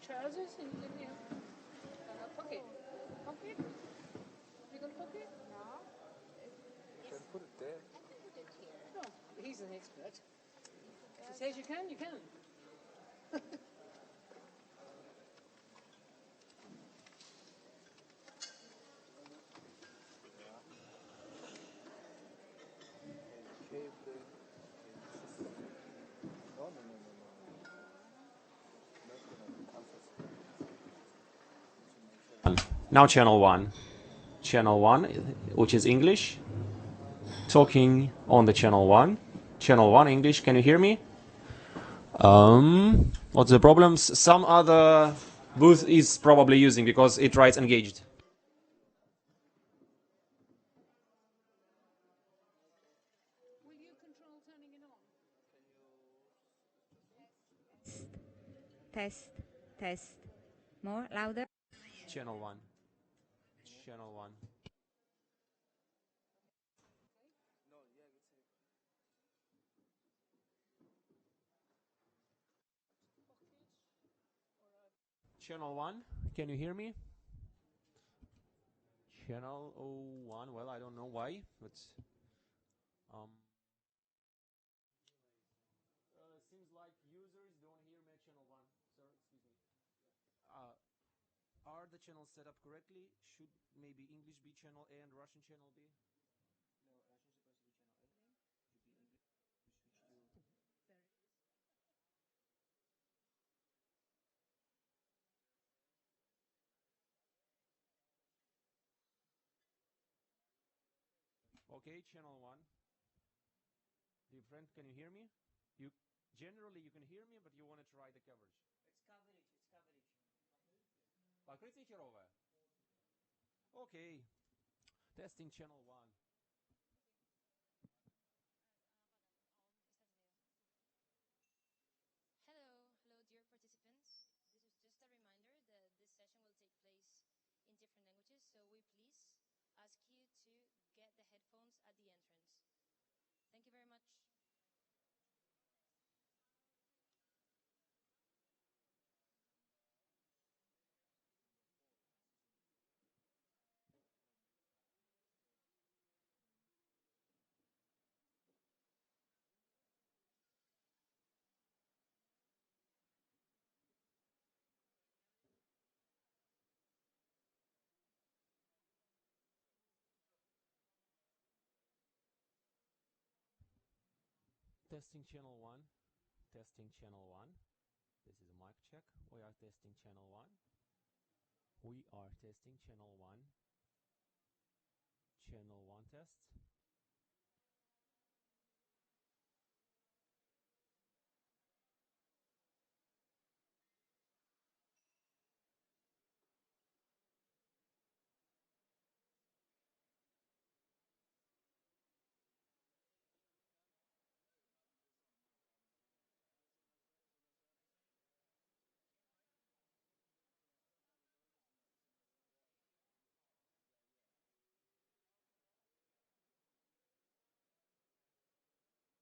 trousers and you didn't have pocket. Pocket? You got a pocket? No. You can put it there. I can put it here. Oh, he's an expert. He says you can, you can. Now channel 1. Channel 1, which is English. Talking on the channel 1. Channel 1 English, can you hear me? What's the problems? Some other booth is probably using because it writes engaged. Will you control turning it on? Test. Test. More, louder. Channel 1. Channel 1. Channel 1, can you hear me? Channel 01, well, I don't know why, but seems like users don't hear me at channel 1. Sir, excuse me. Are the channels set up correctly? Should maybe English be channel A and Russian channel B? Okay, channel 1. Dear friend, can you hear me? You generally you can hear me, but you want to try the coverage. It's coverage. Покрытие херовое. Okay. Testing channel 1. Hello, dear participants. This is just a reminder that this session will take place in different languages, so we please ask you to get the headphones at the entrance. Thank you very much. Testing channel 1. Testing channel 1. This is a mic check. We are testing channel 1. We are testing channel 1. Channel 1 test.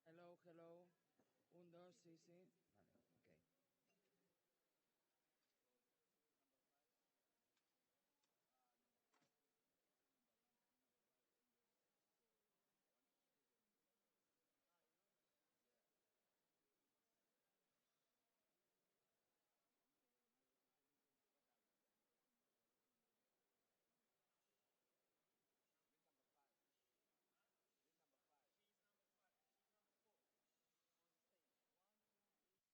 Hello, hello. Un, dos, sí, sí. Vale.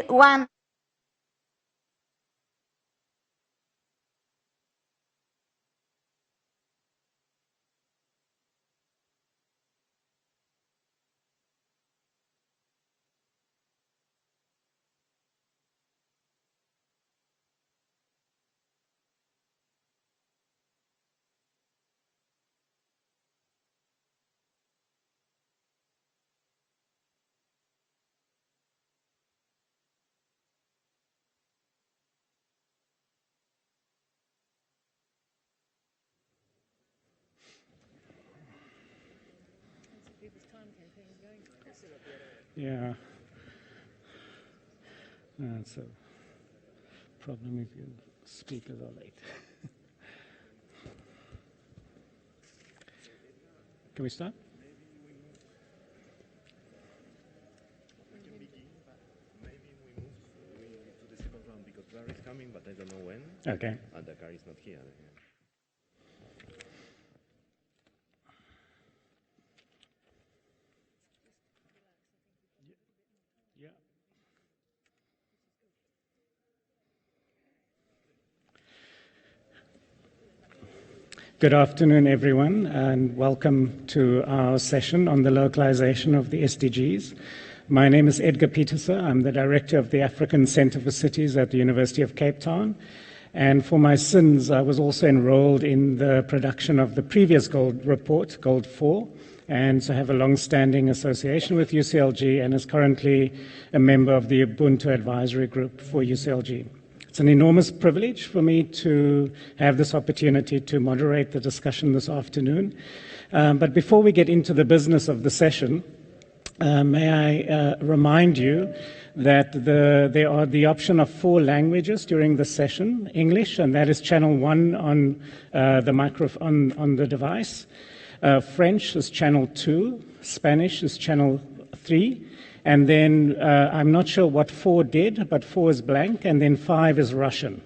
one. Yeah. That's a problem if your speakers are late. Can we start? Because Clara is coming, but I don't know when. Okay. And Dakar is not here. Yeah. Good afternoon, everyone, and welcome to our session on the localization of the SDGs. My name is Edgar Peterser. I'm the director of the African Centre for Cities at the University of Cape Town. And for my sins, I was also enrolled in the production of the previous Gold report, Gold 4, and so have a long-standing association with UCLG and is currently a member of the Ubuntu Advisory Group for UCLG. It's an enormous privilege for me to have this opportunity to moderate the discussion this afternoon. But before we get into the business of the session, may I remind you that there are the option of 4 languages during the session: English, and that is channel 1 on on the device. French is channel 2. Spanish is channel 3. And then I'm not sure what 4 did, but 4 is blank, and then 5 is Russian.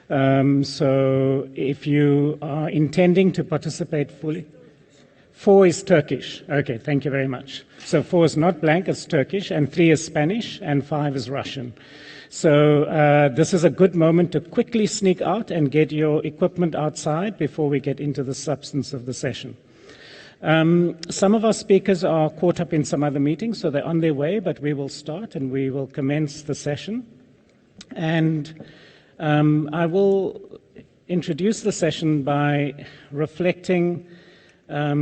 So if you are intending to participate fully, 4 is Turkish. Okay, thank you very much. So 4 is not blank, it's Turkish, and 3 is Spanish, and 5 is Russian. So this is a good moment to quickly sneak out and get your equipment outside before we get into the substance of the session. Some of our speakers are caught up in some other meetings, so they're on their way, but we will start and we will commence the session. And I will introduce the session by reflecting a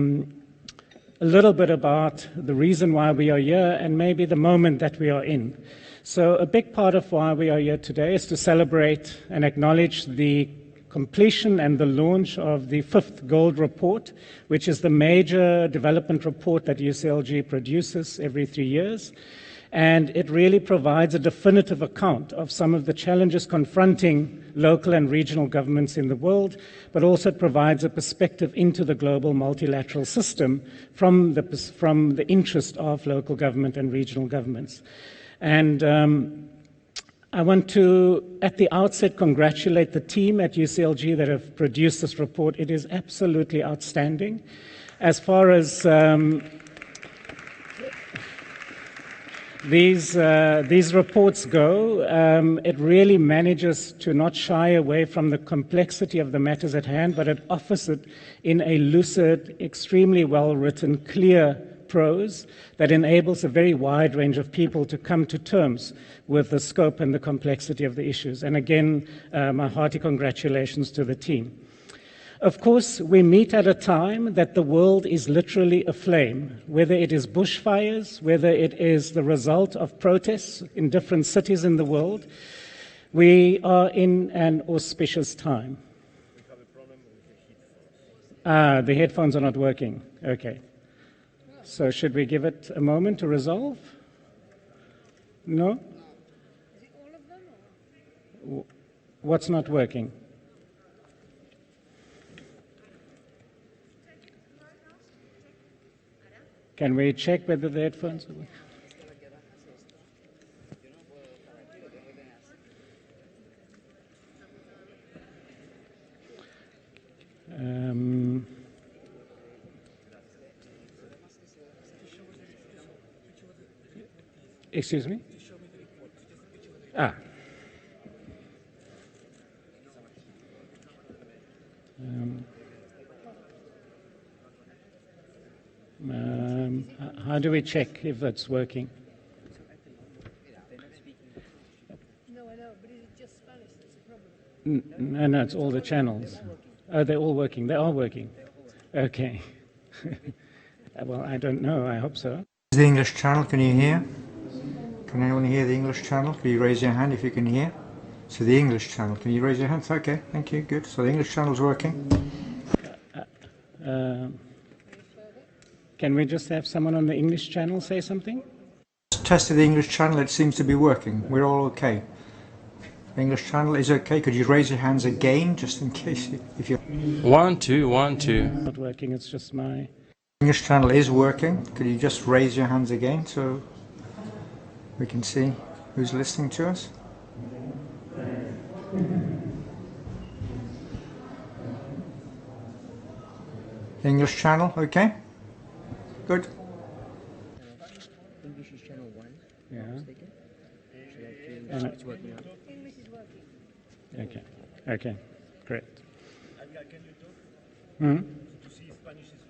little bit about the reason why we are here and maybe the moment that we are in. So a big part of why we are here today is to celebrate and acknowledge the completion and the launch of the 5th Gold Report, which is the major development report that UCLG produces every 3 years. And it really provides a definitive account of some of the challenges confronting local and regional governments in the world, but also provides a perspective into the global multilateral system from the interest of local government and regional governments. And I want to, at the outset, congratulate the team at UCLG that have produced this report. It is absolutely outstanding. As far as these reports go, it really manages to not shy away from the complexity of the matters at hand, but it offers it in a lucid, extremely well-written, clear prose that enables a very wide range of people to come to terms with the scope and the complexity of the issues. And again, my hearty congratulations to the team. Of course, we meet at a time that the world is literally aflame, whether it is bushfires, whether it is the result of protests in different cities in the world. We are in an auspicious time. We have a problem with the headphones. The headphones are not working. Okay. So should we give it a moment to resolve? No? Is it all of them? Or? What's not working? Can we check whether the headphones are working? Excuse me? How do we check if that's working? No, I know, but is it just Spanish that's the problem? No, it's all the channels. Oh, they're all working. They are working. Okay. Well, I don't know. I hope so. The English channel, can you hear? Can anyone hear the English channel? Can you raise your hand if you can hear? So the English channel, can you raise your hand? Okay, thank you, good. So the English channel's working. Can we just have someone on the English channel say something? Tested the English channel, it seems to be working. We're all okay. The English channel is okay. Could you raise your hands again, just in case if you... 1, 2, 1, 2. Not working, it's just my... English channel is working. Could you just raise your hands again so we can see who's listening to us? English channel, okay? Good. English is channel 1. Yeah. It's working now. English is working. Okay. Okay. Great. Can you talk? Hmm? To see if Spanish is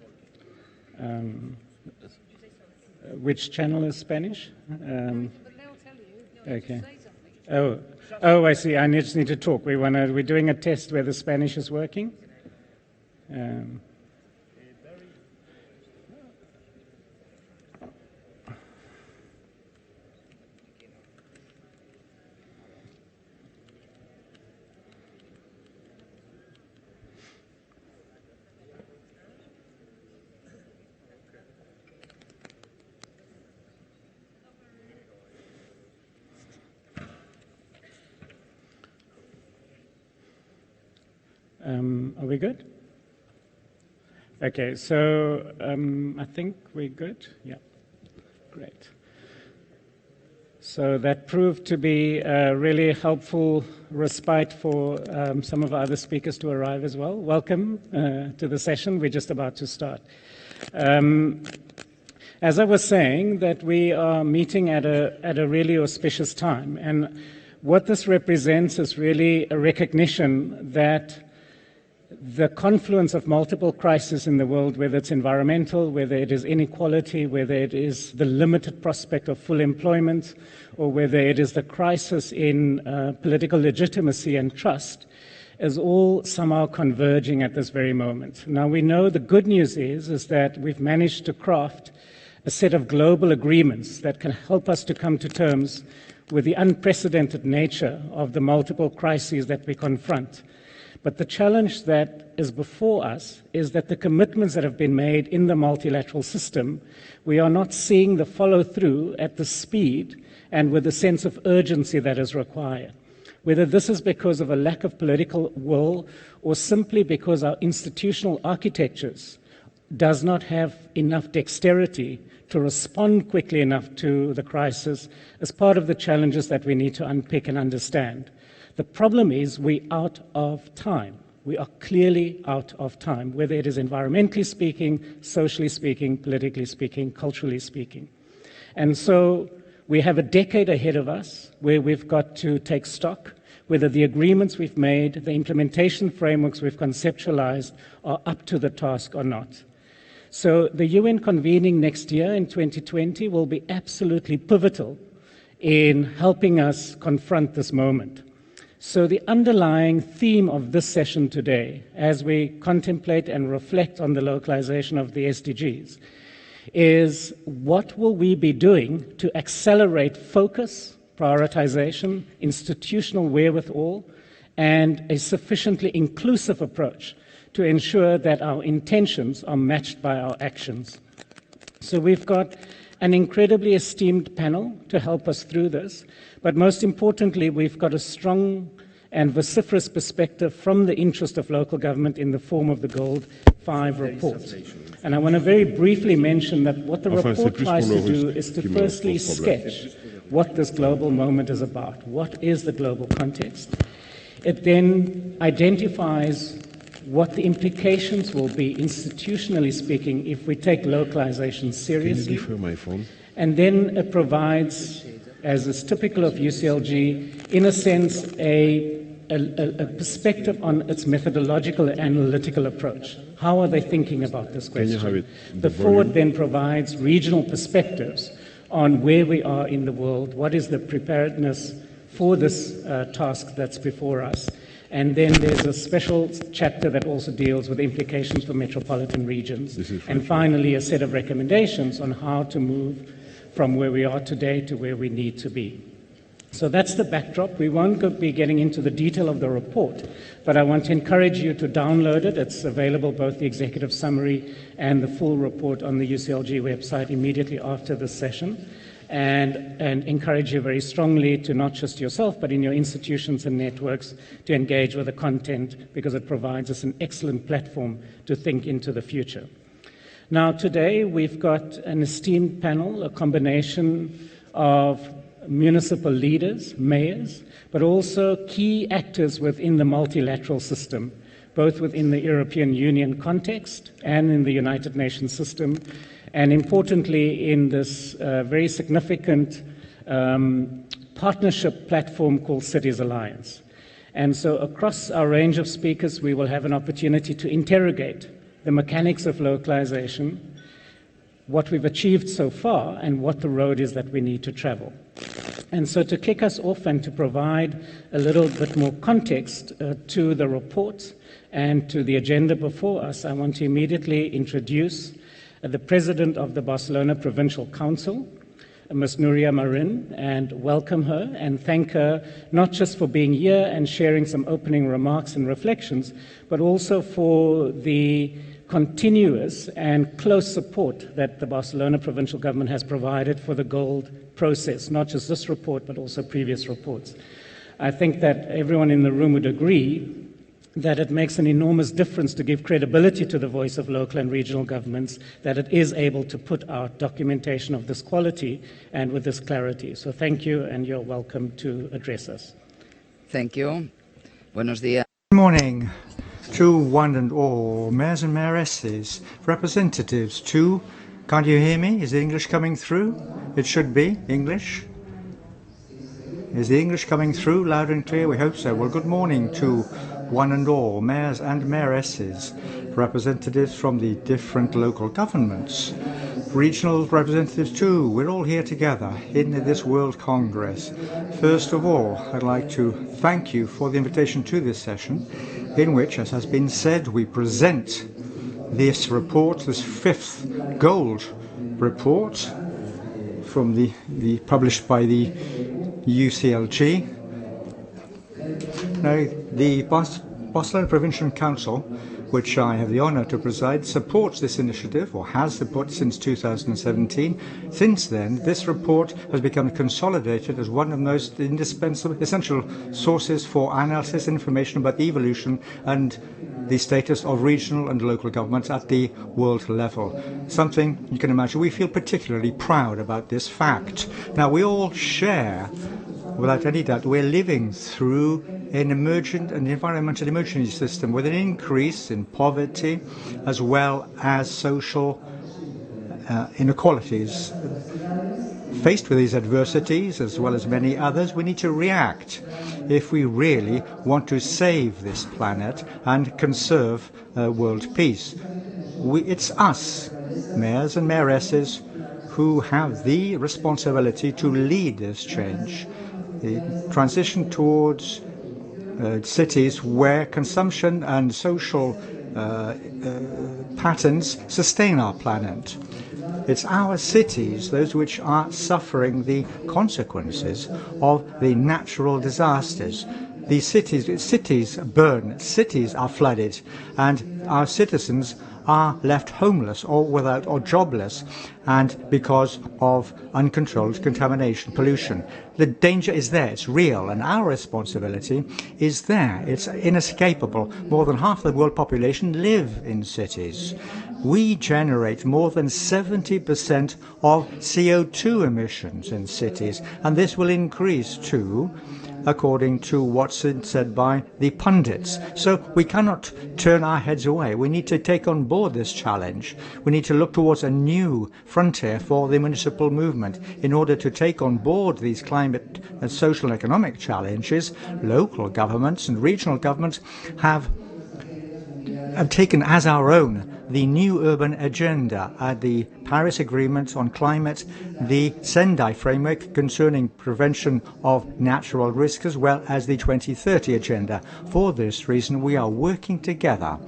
working. Which channel is Spanish? But they'll tell you. No, Okay. say something. Oh, I see. I just need to talk. We're doing a test where the Spanish is working. Are we good? Okay, so I think we're good. Yeah, great. So that proved to be a really helpful respite for some of our other speakers to arrive as well. Welcome to the session. We're just about to start. As I was saying, that we are meeting at a really auspicious time, and what this represents is really a recognition that the confluence of multiple crises in the world, whether it's environmental, whether it is inequality, whether it is the limited prospect of full employment, or whether it is the crisis in political legitimacy and trust, is all somehow converging at this very moment. Now, we know the good news is that we've managed to craft a set of global agreements that can help us to come to terms with the unprecedented nature of the multiple crises that we confront. But the challenge that is before us is that the commitments that have been made in the multilateral system, we are not seeing the follow-through at the speed and with the sense of urgency that is required. Whether this is because of a lack of political will or simply because our institutional architectures does not have enough dexterity to respond quickly enough to the crisis as part of the challenges that we need to unpick and understand. The problem is we're out of time. We are clearly out of time, whether it is environmentally speaking, socially speaking, politically speaking, culturally speaking. And so we have a decade ahead of us where we've got to take stock, whether the agreements we've made, the implementation frameworks we've conceptualized are up to the task or not. So the UN convening next year in 2020 will be absolutely pivotal in helping us confront this moment. So the underlying theme of this session today, as we contemplate and reflect on the localization of the SDGs, is what will we be doing to accelerate focus, prioritization, institutional wherewithal, and a sufficiently inclusive approach to ensure that our intentions are matched by our actions. So we've got an incredibly esteemed panel to help us through this, but most importantly, we've got a strong and vociferous perspective from the interest of local government in the form of the Gold 5 report. And I want to very briefly mention that what the report tries to do is to firstly sketch what this global moment is about. What is the global context? It then identifies what the implications will be, institutionally speaking, if we take localization seriously. And then it provides, as is typical of UCLG, in a sense, a a perspective on its methodological and analytical approach. How are they thinking about this question? The forward then provides regional perspectives on where we are in the world, what is the preparedness for this task that's before us. And then there's a special chapter that also deals with implications for metropolitan regions. And finally, a set of recommendations on how to move from where we are today to where we need to be. So that's the backdrop. We won't be getting into the detail of the report, but I want to encourage you to download it. It's available, both the executive summary and the full report, on the UCLG website immediately after this session. And encourage you very strongly to, not just yourself, but in your institutions and networks, to engage with the content, because it provides us an excellent platform to think into the future. Now, today we've got an esteemed panel, a combination of municipal leaders, mayors, but also key actors within the multilateral system, both within the European Union context and in the United Nations system, and importantly in this very significant partnership platform called Cities Alliance. And so across our range of speakers, we will have an opportunity to interrogate the mechanics of localization, what we've achieved so far, and what the road is that we need to travel. And so to kick us off and to provide a little bit more context to the report and to the agenda before us, I want to immediately introduce the President of the Barcelona Provincial Council, Ms. Núria Marín, and welcome her and thank her not just for being here and sharing some opening remarks and reflections, but also for the continuous and close support that the Barcelona provincial government has provided for the gold process, not just this report, but also previous reports. I think that everyone in the room would agree that it makes an enormous difference to give credibility to the voice of local and regional governments, that it is able to put out documentation of this quality and with this clarity. So thank you, and you're welcome to address us. Thank you. Buenos días. Good morning to one and all, mayors and mayoresses, representatives to, can't you hear me? Is the English coming through? It should be English. Is the English coming through loud and clear? We hope so. Well, good morning to one and all, mayors and mayoresses, representatives from the different local governments, regional representatives too. We're all here together in this World Congress. First of all, I'd like to thank you for the invitation to this session, in which, as has been said, we present this report, this fifth gold report from the published by the UCLG. Now, the Barcelona Provincial Council, which I have the honour to preside, supports this initiative, or has supported since 2017. Since then, this report has become consolidated as one of the most indispensable, essential sources for analysis and information about the evolution and the status of regional and local governments at the world level. Something you can imagine. We feel particularly proud about this fact. Now, we all share, without any doubt, we're living through an emergent and environmental emergency system with an increase in poverty as well as social inequalities. Faced with these adversities, as well as many others, we need to react if we really want to save this planet and conserve world peace. It's us, mayors and mayoresses, who have the responsibility to lead this change. The transition towards cities where consumption and social patterns sustain our planet. It's our cities, those which are suffering the consequences of the natural disasters. These cities burn, cities are flooded, and our citizens are left homeless or without or jobless, and because of uncontrolled contamination, pollution. The danger is there, it's real, and our responsibility is there. It's inescapable. More than half the world population live in cities. We generate more than 70% of CO2 emissions in cities, and this will increase too according to what's said by the pundits. So we cannot turn our heads away. We need to take on board this challenge. We need to look towards a new frontier for the municipal movement. In order to take on board these climate and social and economic challenges, local governments and regional governments have taken as our own the new urban agenda, the Paris Agreement on climate, the Sendai framework concerning prevention of natural risks, as well as the 2030 agenda. For this reason, we are working together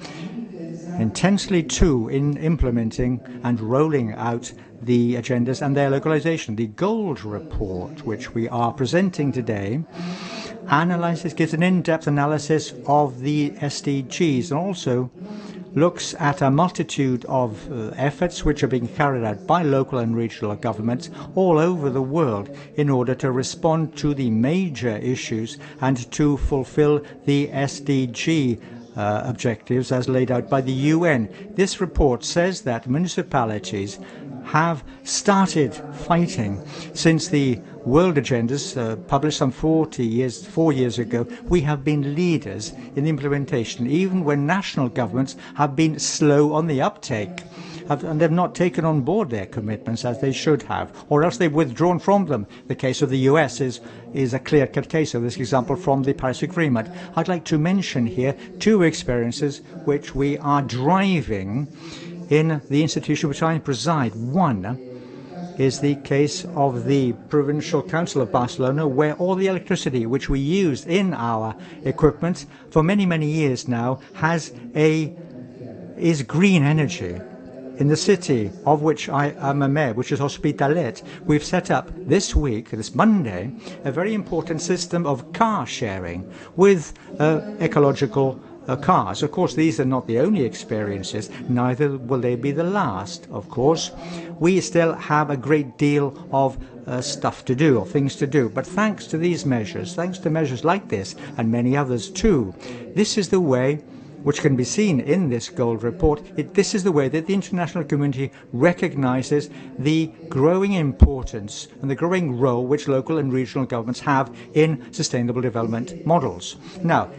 intensely too in implementing and rolling out the agendas and their localization. The Gold Report, which we are presenting today, gives an in-depth analysis of the SDGs and also looks at a multitude of efforts which are being carried out by local and regional governments all over the world in order to respond to the major issues and to fulfill the SDG objectives as laid out by the UN. This report says that municipalities have started fighting since the world agendas published some 4 years ago. We have been leaders in the implementation, even when national governments have been slow on the uptake. And they've not taken on board their commitments as they should have, or else they've withdrawn from them. The case of the US is a clear-cut case of this example from the Paris Agreement. I'd like to mention here 2 experiences which we are driving in the institution which I preside. One is the case of the Provincial Council of Barcelona, where all the electricity which we use in our equipment for many, many years now is green energy. In the city of which I am a mayor, which is Hospitalet, we've set up this week, this Monday, a very important system of car sharing with ecological cars. Of course, these are not the only experiences, neither will they be the last, of course. We still have a great deal of stuff to do, or things to do. But thanks to these measures, thanks to measures like this, and many others too, this is the way which can be seen in this Gold Report. This is the way that the international community recognizes the growing importance and the growing role which local and regional governments have in sustainable development models. Now,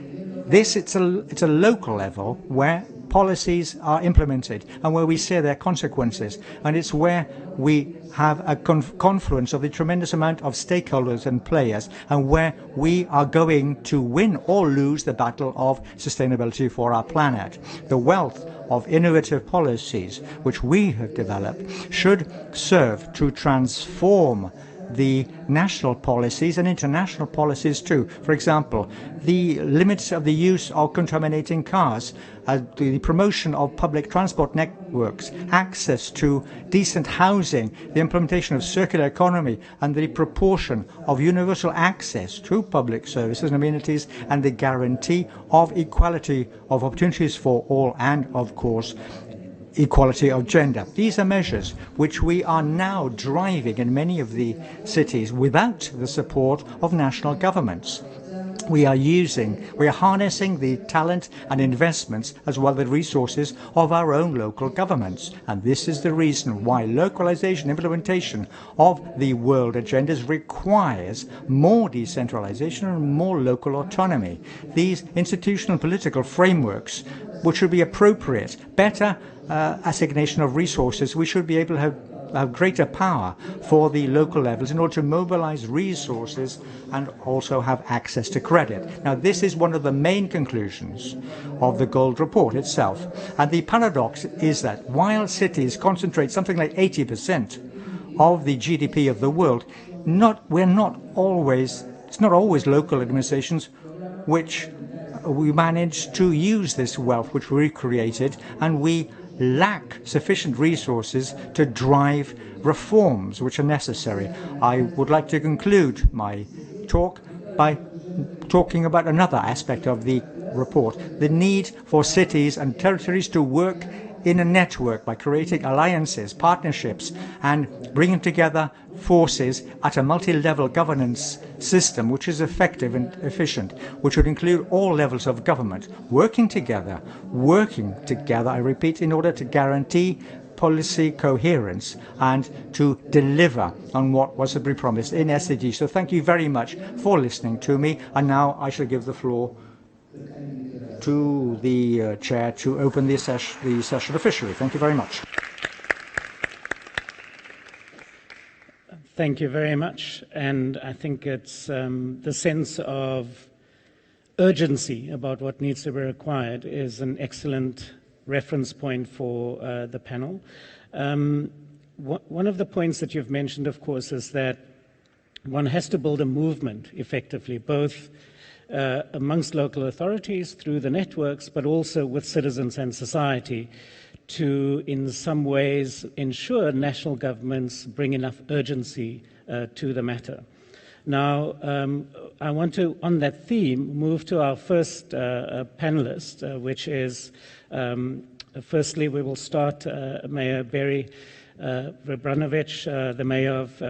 it's a local level where policies are implemented and where we see their consequences, and it's where we have a confluence of the tremendous amount of stakeholders and players, and where we are going to win or lose the battle of sustainability for our planet. The wealth of innovative policies which we have developed should serve to transform the national policies and international policies too. For example, the limits of the use of contaminating cars, the promotion of public transport networks, access to decent housing, the implementation of circular economy, and the proportion of universal access to public services and amenities, and the guarantee of equality of opportunities for all, and of course equality of gender. These are measures which we are now driving in many of the cities without the support of national governments. We are harnessing the talent and investments as well as the resources of our own local governments. And this is the reason why localization implementation of the world agendas requires more decentralization and more local autonomy. These institutional political frameworks, which should be appropriate, better assignation of resources, we should be able to have greater power for the local levels in order to mobilize resources and also have access to credit. Now, this is one of the main conclusions of the Gold Report itself. And the paradox is that while cities concentrate something like 80% of the GDP of the world, it's not always local administrations which we manage to use this wealth which we created, and we lack sufficient resources to drive reforms which are necessary. I would like to conclude my talk by talking about another aspect of the report, the need for cities and territories to work in a network by creating alliances, partnerships, and bringing together forces at a multi-level governance system which is effective and efficient, which would include all levels of government, working together, I repeat, in order to guarantee policy coherence and to deliver on what was to be promised in SDG. So thank you very much for listening to me. And now I shall give the floor to the chair to open the session officially. Thank you very much. Thank you very much. And I think it's the sense of urgency about what needs to be required is an excellent reference point for the panel. One of the points that you've mentioned, of course, is that one has to build a movement effectively, both amongst local authorities through the networks, but also with citizens and society, to, in some ways, ensure national governments bring enough urgency to the matter. Now, I want to, on that theme, move to our first panelist, which is, firstly, we will start Mayor Barry Vrabranovich, the Mayor of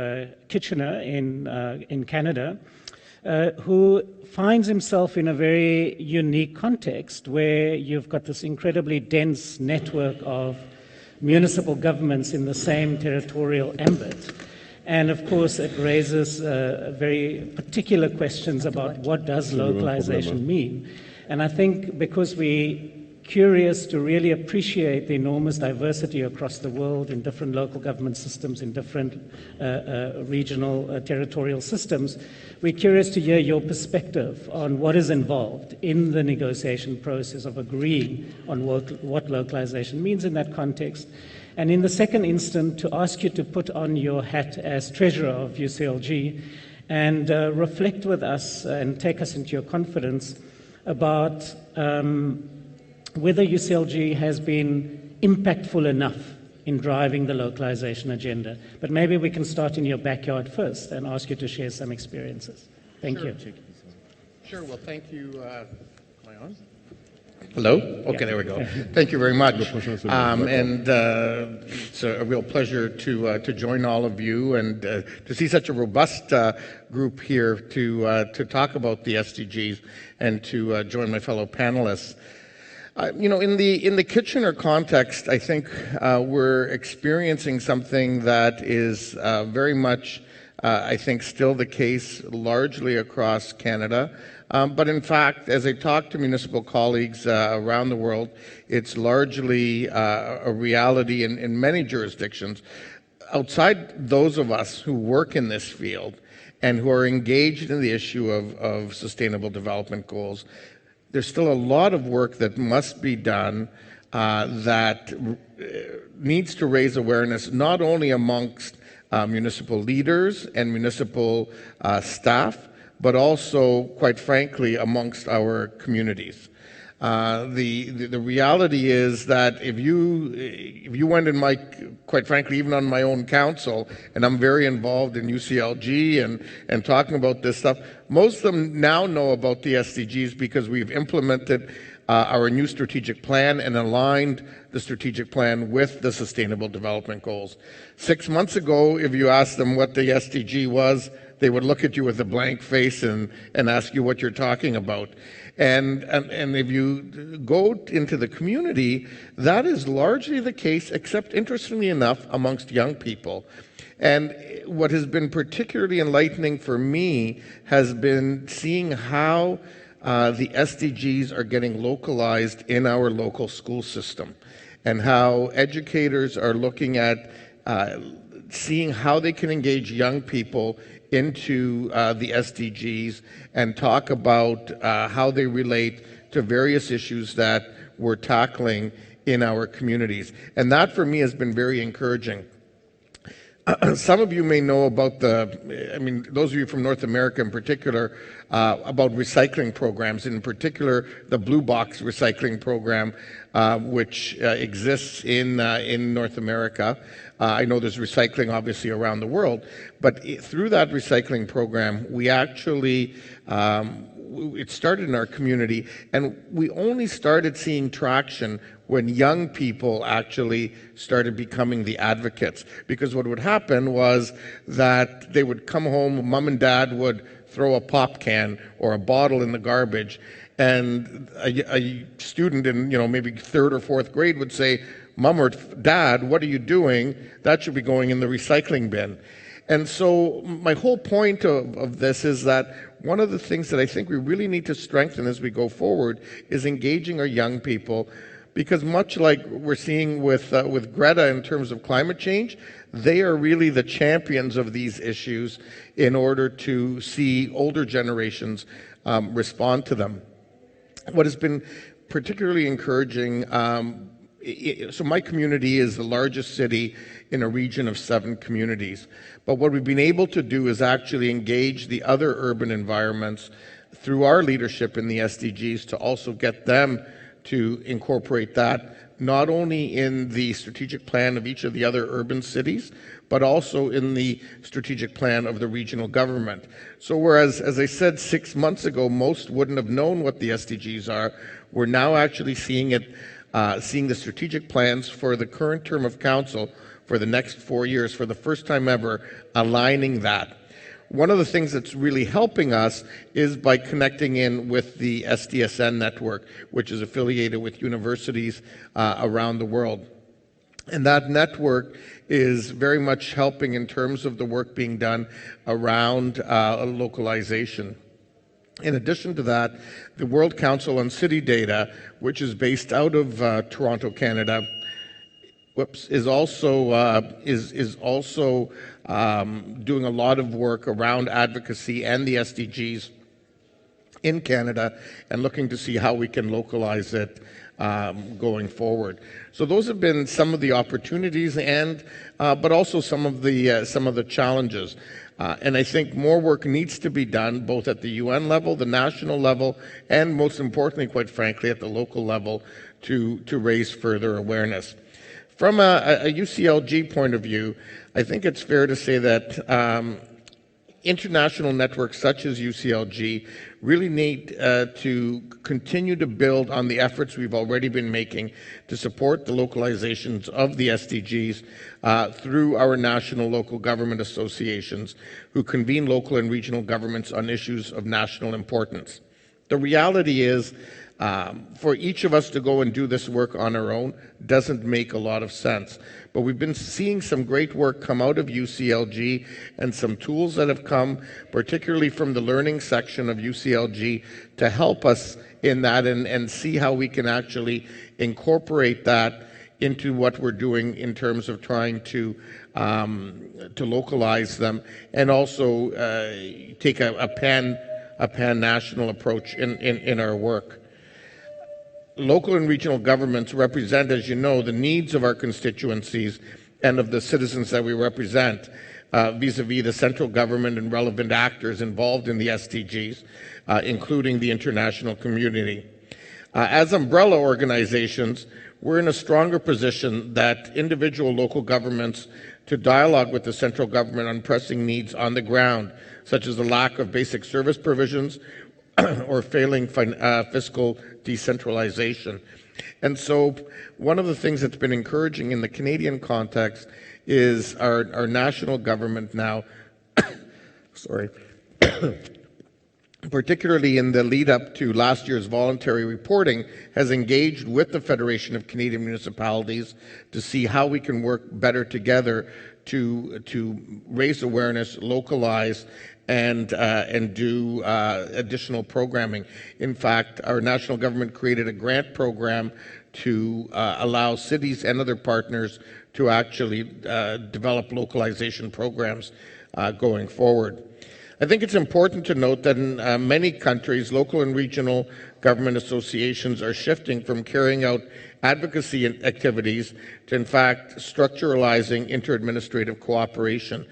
Kitchener in Canada, who finds himself in a very unique context where you've got this incredibly dense network of municipal governments in the same territorial ambit. And of course, it raises very particular questions about what does localization mean. And I think because we're curious to really appreciate the enormous diversity across the world in different local government systems, in different regional territorial systems, we're curious to hear your perspective on what is involved in the negotiation process of agreeing on what localization means in that context. And in the second instance, to ask you to put on your hat as treasurer of UCLG and reflect with us and take us into your confidence about whether UCLG has been impactful enough in driving the localization agenda. But maybe we can start in your backyard first and ask you to share some experiences. Thank you. Sure, well, thank you. Am I on? Hello? Okay, there we go. Thank you very much. It's a real pleasure to join all of you and to see such a robust group here to talk about the SDGs and to join my fellow panelists. You know, in the Kitchener context, I think we're experiencing something that is very much, I think, still the case largely across Canada. But in fact, as I talk to municipal colleagues around the world, it's largely a reality in many jurisdictions. Outside those of us who work in this field and who are engaged in the issue of sustainable development goals, there's still a lot of work that must be done that needs to raise awareness not only amongst municipal leaders and municipal staff, but also, quite frankly, amongst our communities. The reality is that if you went in my, quite frankly, even on my own council, and I'm very involved in UCLG and talking about this stuff, most of them now know about the SDGs because we've implemented our new strategic plan and aligned the strategic plan with the Sustainable Development Goals. 6 months ago, if you asked them what the SDG was, they would look at you with a blank face and ask you what you're talking about. And if you go into the community, that is largely the case, except interestingly enough, amongst young people. And what has been particularly enlightening for me has been seeing how the SDGs are getting localized in our local school system, and how educators are looking at seeing how they can engage young people into the SDGs and talk about how they relate to various issues that we're tackling in our communities. And that for me has been very encouraging. Some of you may know about those of you from North America in particular, about recycling programs, in particular the Blue Box recycling program, which exists in North America. I know there's recycling obviously around the world, but through that recycling program, we actually, it started in our community, and we only started seeing traction when young people actually started becoming the advocates. Because what would happen was that they would come home, mom and dad would throw a pop can or a bottle in the garbage, and a student in maybe third or fourth grade would say, Mom or Dad, what are you doing? That should be going in the recycling bin. And so my whole point of this is that one of the things that I think we really need to strengthen as we go forward is engaging our young people, because much like we're seeing with Greta in terms of climate change, they are really the champions of these issues in order to see older generations respond to them. What has been particularly encouraging, so my community is the largest city in a region of 7 communities. But what we've been able to do is actually engage the other urban environments through our leadership in the SDGs to also get them to incorporate that, not only in the strategic plan of each of the other urban cities, but also in the strategic plan of the regional government. So whereas, as I said 6 months ago, most wouldn't have known what the SDGs are, we're now actually seeing the strategic plans for the current term of council for the next 4 years, for the first time ever, aligning that. One of the things that's really helping us is by connecting in with the SDSN network, which is affiliated with universities around the world. And that network is very much helping in terms of the work being done around localization. In addition to that, the World Council on City Data, which is based out of Toronto, Canada, is also doing a lot of work around advocacy and the SDGs in Canada, and looking to see how we can localize it going forward. So those have been some of the opportunities, and but also some of the challenges. And I think more work needs to be done, both at the UN level, the national level, and most importantly, quite frankly, at the local level, to raise further awareness. From a UCLG point of view, I think it's fair to say that international networks such as UCLG really need to continue to build on the efforts we've already been making to support the localizations of the SDGs through our national local government associations, who convene local and regional governments on issues of national importance. The reality is, for each of us to go and do this work on our own doesn't make a lot of sense. But we've been seeing some great work come out of UCLG, and some tools that have come, particularly from the learning section of UCLG, to help us in that and see how we can actually incorporate that into what we're doing in terms of trying to localize them, and also take a pan-national approach in our work. Local and regional governments represent, as you know, the needs of our constituencies and of the citizens that we represent, vis-a-vis the central government and relevant actors involved in the SDGs, including the international community. As umbrella organizations, we're in a stronger position that individual local governments to dialogue with the central government on pressing needs on the ground, such as the lack of basic service provisions or failing fiscal decentralization. And so one of the things that's been encouraging in the Canadian context is our national government now, particularly in the lead up to last year's voluntary reporting, has engaged with the Federation of Canadian Municipalities to see how we can work better together to raise awareness, localize, and do additional programming. In fact, our national government created a grant program to allow cities and other partners to actually develop localization programs going forward. I think it's important to note that in many countries, local and regional government associations are shifting from carrying out advocacy activities to, in fact, structuralizing inter-administrative cooperation.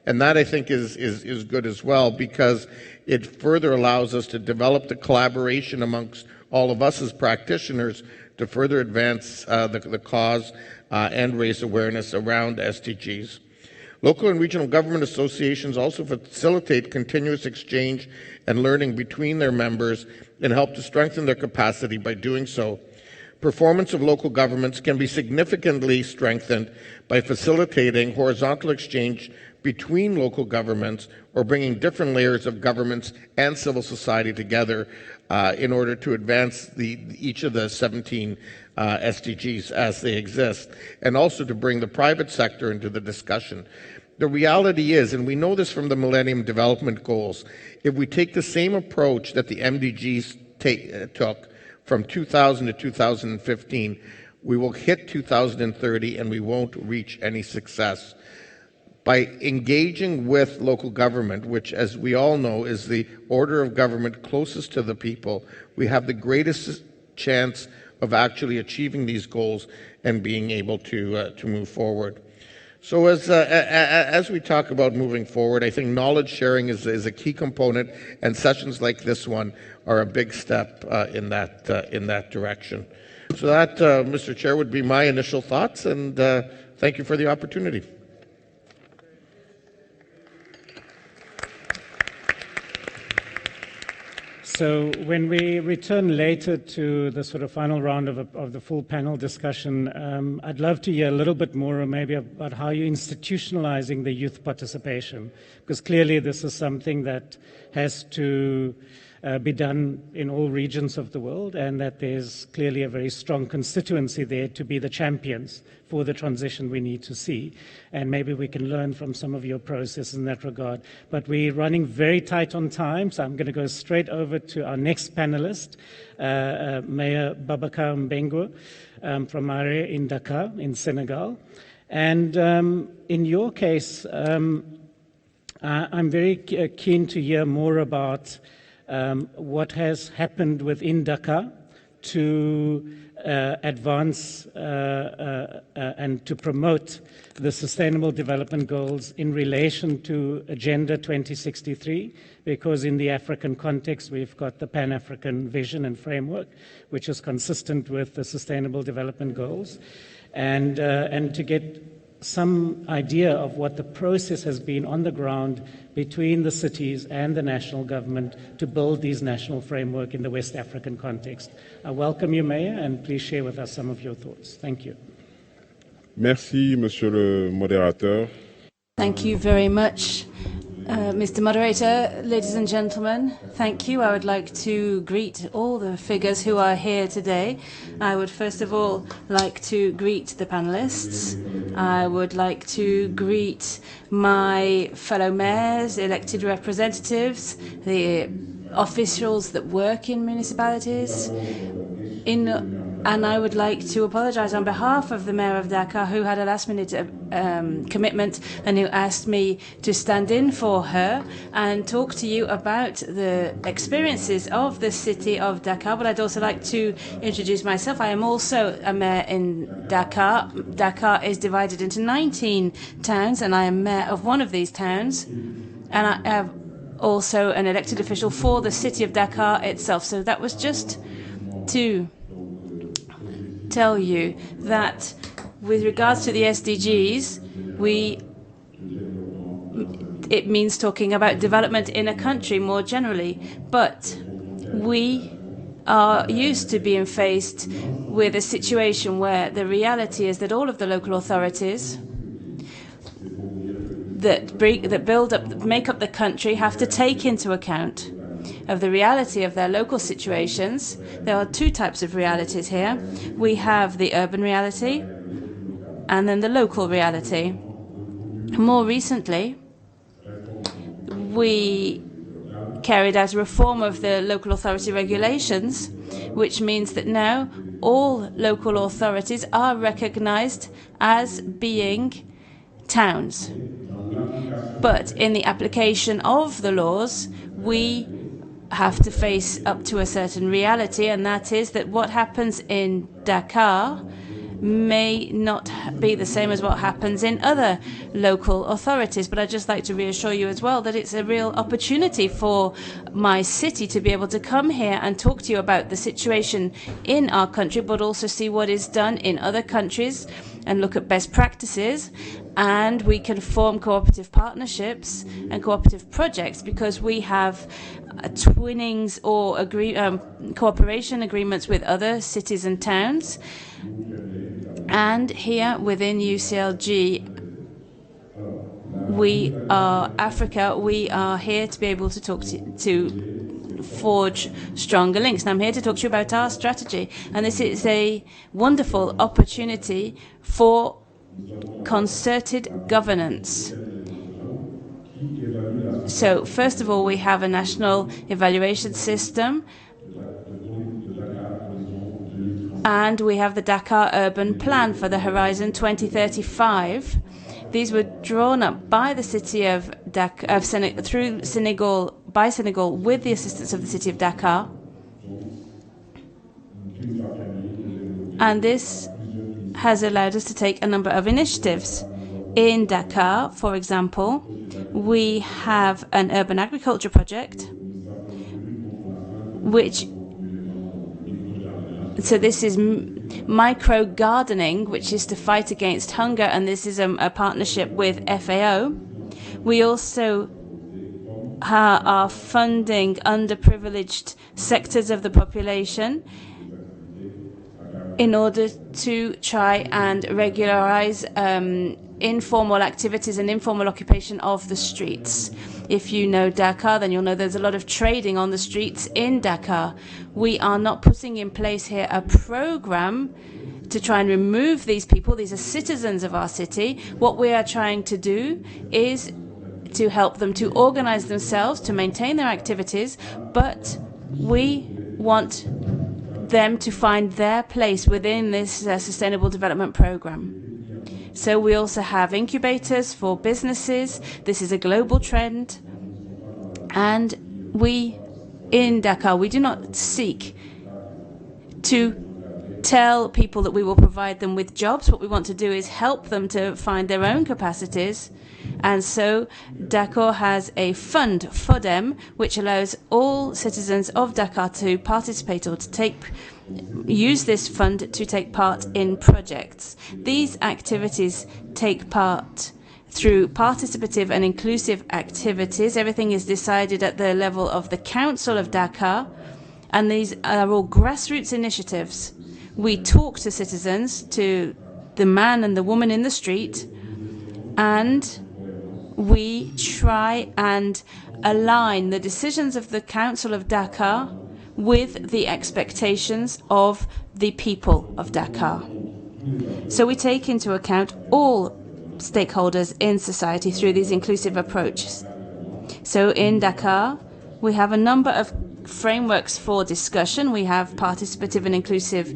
And that, I think, is good as well, because it further allows us to develop the collaboration amongst all of us as practitioners to further advance the cause and raise awareness around SDGs. Local and regional government associations also facilitate continuous exchange and learning between their members and help to strengthen their capacity by doing so. Performance of local governments can be significantly strengthened by facilitating horizontal exchange between local governments or bringing different layers of governments and civil society together in order to advance each of the 17 SDGs as they exist, and also to bring the private sector into the discussion. The reality is, and we know this from the Millennium Development Goals, if we take the same approach that the MDGs took from 2000 to 2015, we will hit 2030 and we won't reach any success. By engaging with local government, which, as we all know, is the order of government closest to the people, we have the greatest chance of actually achieving these goals and being able to move forward. So as we talk about moving forward, I think knowledge sharing is a key component, and sessions like this one are a big step in that direction. So that, Mr. Chair, would be my initial thoughts, and thank you for the opportunity. So when we return later to the sort of final round of the full panel discussion, I'd love to hear a little bit more maybe about how you're institutionalizing the youth participation, because clearly this is something that has to be done in all regions of the world, and that there's clearly a very strong constituency there to be the champions for the transition we need to see. And maybe we can learn from some of your process in that regard. But we're running very tight on time, so I'm going to go straight over to our next panelist, Mayor Babacar Mbengue from Mare in Dakar, in Senegal. And in your case, I'm very keen to hear more about what has happened within Dakar to advance and to promote the Sustainable Development Goals in relation to Agenda 2063, because in the African context we've got the Pan-African vision and framework, which is consistent with the Sustainable Development Goals, and to get some idea of what the process has been on the ground between the cities and the national government to build these national framework in the West African context. I welcome you, Mayor, and please share with us some of your thoughts. Thank you. Merci, Monsieur le Modérateur. Thank you very much, Mr. Moderator. Ladies and gentlemen, thank you. I would like to greet all the figures who are here today. I would first of all like to greet the panelists. I would like to greet my fellow mayors, elected representatives, the officials that work in municipalities, and I would like to apologize on behalf of the Mayor of Dakar, who had a last-minute commitment and who asked me to stand in for her and talk to you about the experiences of the city of Dakar. But I'd also like to introduce myself. I am also a mayor in Dakar. Dakar is divided into 19 towns, and I am mayor of one of these towns. And I have also an elected official for the city of Dakar itself. So that was just to tell you that with regards to the SDGs, it means talking about development in a country more generally, but we are used to being faced with a situation where the reality is that all of the local authorities that make up the country have to take into account of the reality of their local situations. There are two types of realities here. We have the urban reality and then the local reality. More recently, we carried out a reform of the local authority regulations, which means that now all local authorities are recognized as being towns. But in the application of the laws, we have to face up to a certain reality, and that is that what happens in Dakar may not be the same as what happens in other local authorities. But I'd just like to reassure you as well that it's a real opportunity for my city to be able to come here and talk to you about the situation in our country, but also see what is done in other countries and look at best practices. And we can form cooperative partnerships and cooperative projects because we have twinnings or cooperation agreements with other cities and towns. And here within UCLG, We are Africa. We are here to be able to talk to forge stronger links. And I'm here to talk to you about our strategy. And this is a wonderful opportunity for concerted governance. So first of all, we have a national evaluation system, and we have the Dakar Urban Plan for the Horizon 2035. These were drawn up by the city of Dakar, through Senegal, by Senegal, with the assistance of the city of Dakar. And this has allowed us to take a number of initiatives. In Dakar, for example, we have an urban agriculture project, so this is micro gardening, which is to fight against hunger, and this is a partnership with FAO. We also are funding underprivileged sectors of the population in order to try and regularize informal activities and informal occupation of the streets. If you know Dakar, then you'll know there's a lot of trading on the streets in Dakar. We are not putting in place here a program to try and remove these people. These are citizens of our city. What we are trying to do is to help them to organize themselves, to maintain their activities, but we want them to find their place within this sustainable development program. So we also have incubators for businesses. This is a global trend. And we, in Dakar, we do not seek to tell people that we will provide them with jobs. What we want to do is help them to find their own capacities. And so Dakar has a fund for them, which allows all citizens of Dakar to participate or to use this fund to take part in projects. These activities take part through participative and inclusive activities. Everything is decided at the level of the Council of Dakar, and these are all grassroots initiatives. We talk to citizens, to the man and the woman in the street, and we try and align the decisions of the Council of Dakar with the expectations of the people of Dakar. So we take into account all stakeholders in society through these inclusive approaches. So in Dakar, we have a number of frameworks for discussion. We have participative and inclusive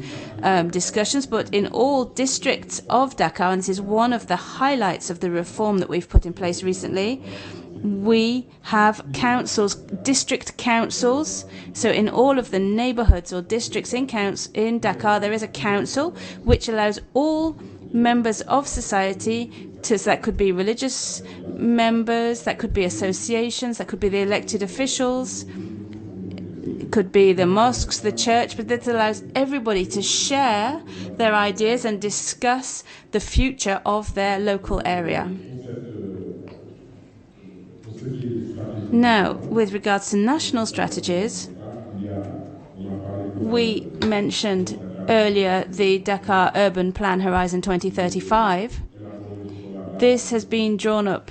discussions, but in all districts of Dakar, and this is one of the highlights of the reform that we've put in place recently, we have councils, district councils. So in all of the neighborhoods or districts in Dakar, there is a council which allows all members of society so that could be religious members, that could be associations, that could be the elected officials, it could be the mosques, the church, but this allows everybody to share their ideas and discuss the future of their local area. Now, with regards to national strategies, we mentioned earlier the Dakar Urban Plan Horizon 2035. This has been drawn up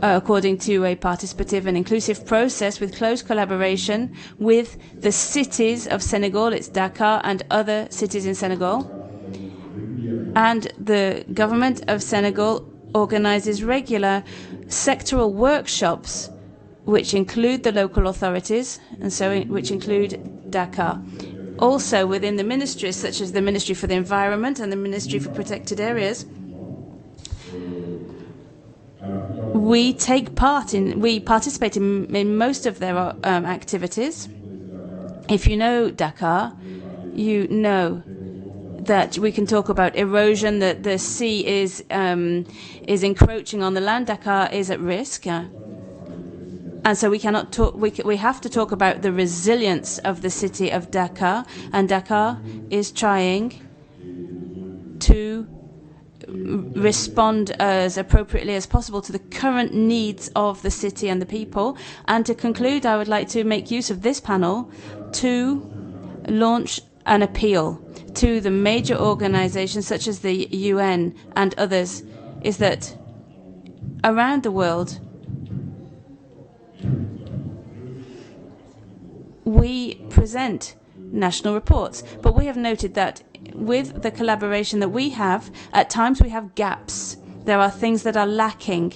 according to a participative and inclusive process with close collaboration with the cities of Senegal, it's Dakar and other cities in Senegal. And the government of Senegal organizes regular sectoral workshops which include the local authorities, and so which include Dakar. Also within the ministries, such as the Ministry for the Environment and the Ministry for Protected Areas, we participate in most of their activities. If you know Dakar, you know that we can talk about erosion, that the sea is encroaching on the land. Dakar is at risk, and so we cannot talk. We have to talk about the resilience of the city of Dakar, and Dakar is trying to respond as appropriately as possible to the current needs of the city and the people. And to conclude, I would like to make use of this panel to launch an appeal to the major organizations such as the UN and others, is that around the world, we present national reports, but we have noted that with the collaboration that we have, at times we have gaps. There are things that are lacking.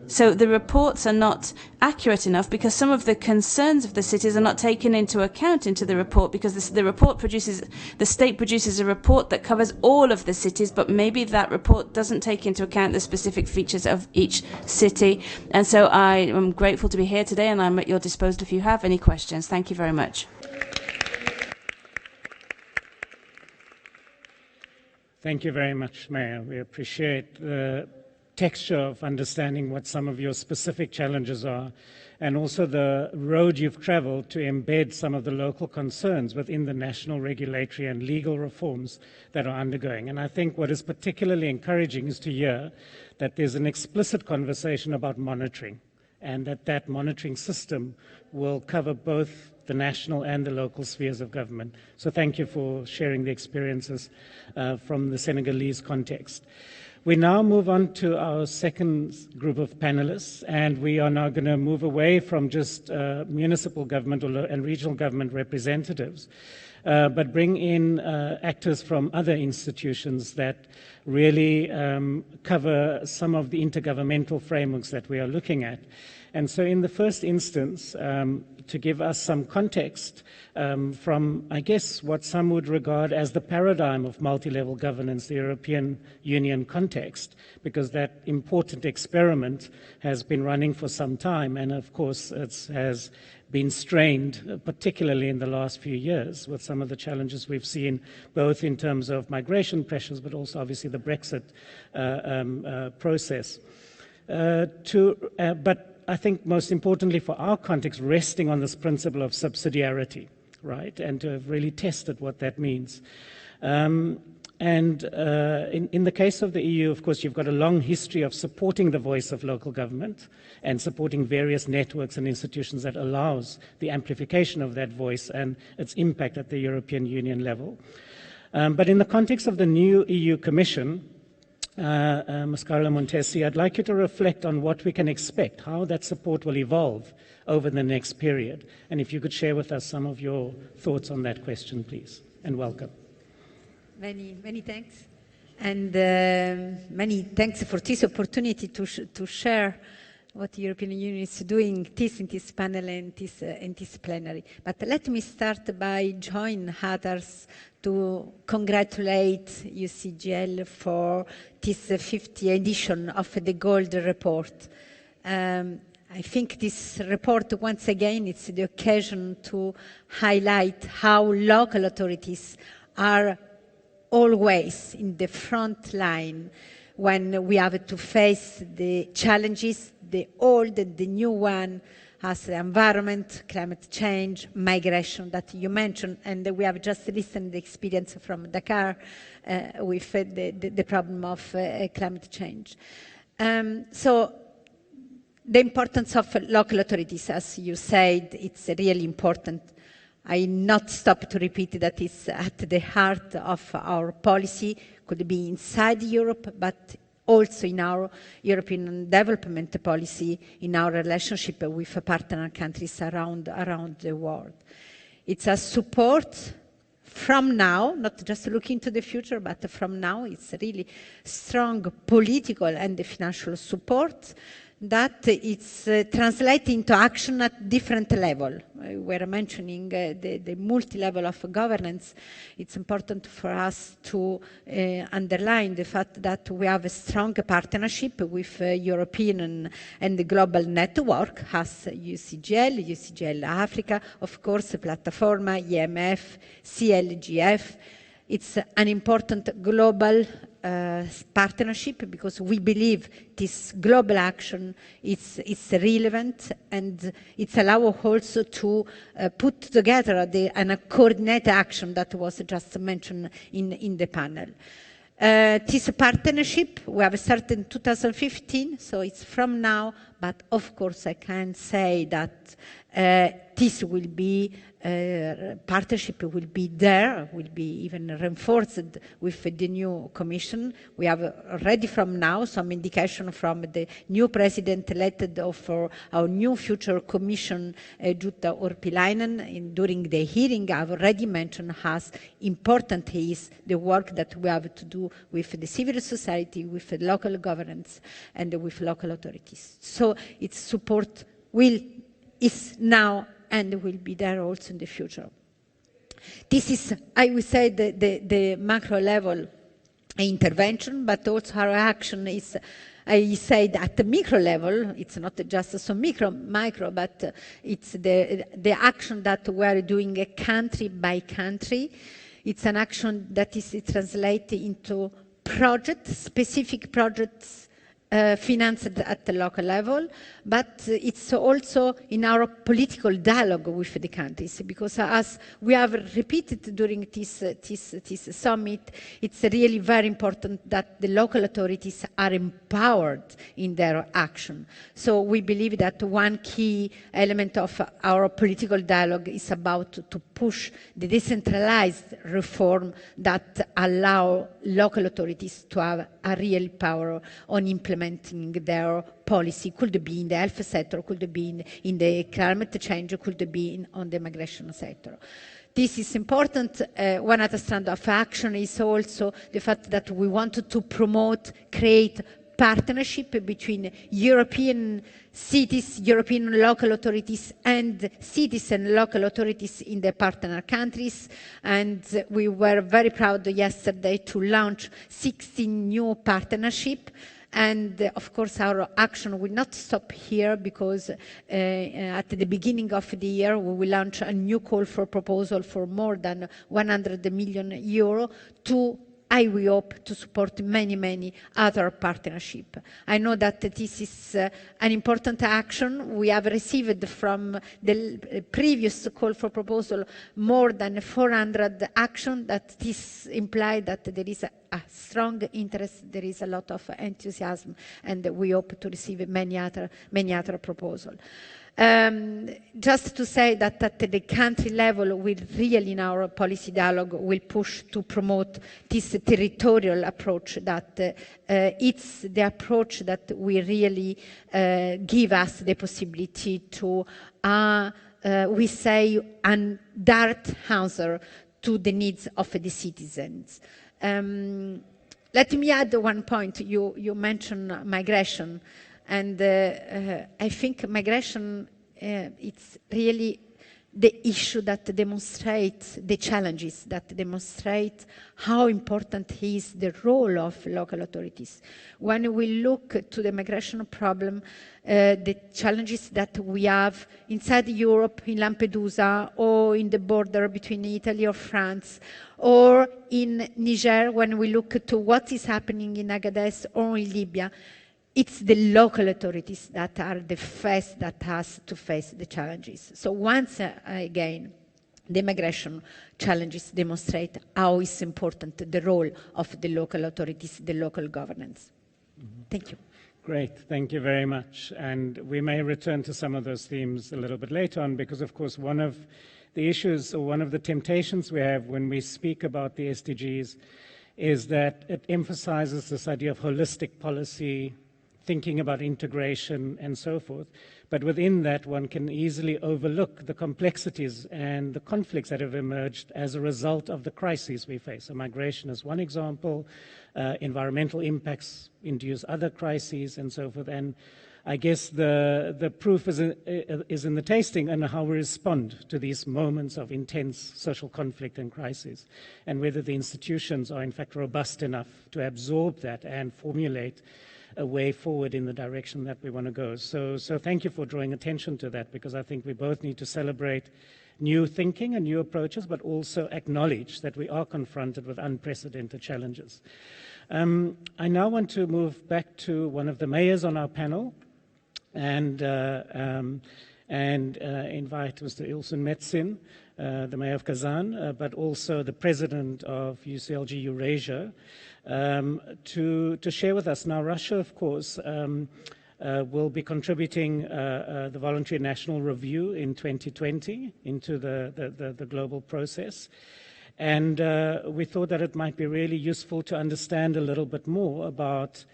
So the reports are not accurate enough because some of the concerns of the cities are not taken into account into the report, because the state produces a report that covers all of the cities, but maybe that report doesn't take into account the specific features of each city. And so I am grateful to be here today, and I'm at your disposal if you have any questions. Thank you very much. Thank you very much, Mayor. We appreciate the texture of understanding what some of your specific challenges are, and also the road you've traveled to embed some of the local concerns within the national regulatory and legal reforms that are undergoing. And I think what is particularly encouraging is to hear that there's an explicit conversation about monitoring, and that monitoring system will cover both the national and the local spheres of government. So thank you for sharing the experiences from the Senegalese context. We now move on to our second group of panelists, and we are now going to move away from just municipal government and regional government representatives, but bring in actors from other institutions that really cover some of the intergovernmental frameworks that we are looking at. And so in the first instance, to give us some context from, I guess, what some would regard as the paradigm of multi-level governance, the European Union context, because that important experiment has been running for some time, and of course it has been strained, particularly in the last few years, with some of the challenges we've seen, both in terms of migration pressures, but also obviously the Brexit process. But I think most importantly for our context, resting on this principle of subsidiarity, right, and to have really tested what that means. In the case of the EU, of course, you've got a long history of supporting the voice of local government and supporting various networks and institutions that allows the amplification of that voice and its impact at the European Union level. But in the context of the new EU Commission, Ms. Carla Montesi, I'd like you to reflect on what we can expect, how that support will evolve over the next period. And if you could share with us some of your thoughts on that question, please. And welcome. Many thanks. And many thanks for this opportunity to share what the European Union is doing in this panel and this plenary. But let me start by joining others to congratulate UCGL for this 50th edition of the Gold Report. I think this report, once again, it's the occasion to highlight how local authorities are always in the front line when we have to face the challenges, the old and the new one, as the environment, climate change, migration that you mentioned, and we have just listened to the experience from Dakar with the problem of climate change. So the importance of local authorities, as you said, it's really important. I not stop to repeat that it's at the heart of our policy, could be inside Europe, but also in our European development policy, in our relationship with partner countries around the world. It's a support from now, not just looking to the future, but from now. It's really strong political and financial support that it's translated into action at different level. We're mentioning the multi-level of governance. It's important for us to underline the fact that we have a strong partnership with European and the global network, as UCGL Africa, of course, Plataforma, EMF, CLGF. It's an important global partnership because we believe this global action is relevant, and it allows also to put together a coordinated action that was just mentioned in the panel. This partnership we have started in 2015, so it's from now, but of course I can say that this will be, partnership will be there, will be even reinforced with the new commission. We have already from now some indication from the new president elected of our new future commission, Jutta Urpilainen, during the hearing. I've already mentioned how important is the work that we have to do with the civil society, with the local governance, and with local authorities. So its support is now and will be there also in the future. This is, I would say, the macro level intervention, but also our action is, I say that at the micro level, it's not just so micro, but it's the action that we are doing country by country. It's an action that is translated into projects, specific projects financed at the local level, but it's also in our political dialogue with the countries, because as we have repeated during this summit, it's really very important that the local authorities are empowered in their action. So we believe that one key element of our political dialogue is about to push the decentralized reform that allow local authorities to have a real power on implementing their policy. Could be in the health sector, could be in the climate change, could be on the migration sector. This is important. One other strand of action is also the fact that we wanted to promote, create partnership between European cities, European local authorities, and cities and local authorities in the partner countries. And we were very proud yesterday to launch 16 new partnerships. And of course, our action will not stop here, because at the beginning of the year, we will launch a new call for proposal for more than 100 million euro to, I will hope, to support many other partnerships. I know that this is an important action. We have received from the previous call for proposal more than 400 actions. That this implies that there is a strong interest, there is a lot of enthusiasm, and we hope to receive many other proposals. Just to say that at the country level, we really, in our policy dialogue, will push to promote this territorial approach, that it's the approach that we really give us the possibility to, we say, a direct answer to the needs of the citizens. Let me add one point. You mentioned migration. And I think migration, it's really the issue that demonstrates the challenges, that demonstrate how important is the role of local authorities. When we look to the migration problem, the challenges that we have inside Europe, in Lampedusa, or in the border between Italy or France, or in Niger, when we look to what is happening in Agadez or in Libya, it's the local authorities that are the first that has to face the challenges. So once again, the migration challenges demonstrate how is important the role of the local authorities, the local governance. Thank you. Great, thank you very much. And we may return to some of those themes a little bit later on, because of course one of the issues, or one of the temptations we have when we speak about the SDGs, is that it emphasizes this idea of holistic policy, thinking about integration and so forth. But within that, one can easily overlook the complexities and the conflicts that have emerged as a result of the crises we face. So migration is one example, environmental impacts induce other crises and so forth. And I guess the proof is in the tasting and how we respond to these moments of intense social conflict and crisis, and whether the institutions are in fact robust enough to absorb that and formulate a way forward in the direction that we want to go. So thank you for drawing attention to that, because I think we both need to celebrate new thinking and new approaches, but also acknowledge that we are confronted with unprecedented challenges. I now want to move back to one of the mayors on our panel and invite Mr. Ilsun Metsin, the mayor of Kazan, but also the president of UCLG Eurasia, to share with us. Now, Russia, of course, will be contributing the voluntary national review in 2020 into the global process. And we thought that it might be really useful to understand a little bit more about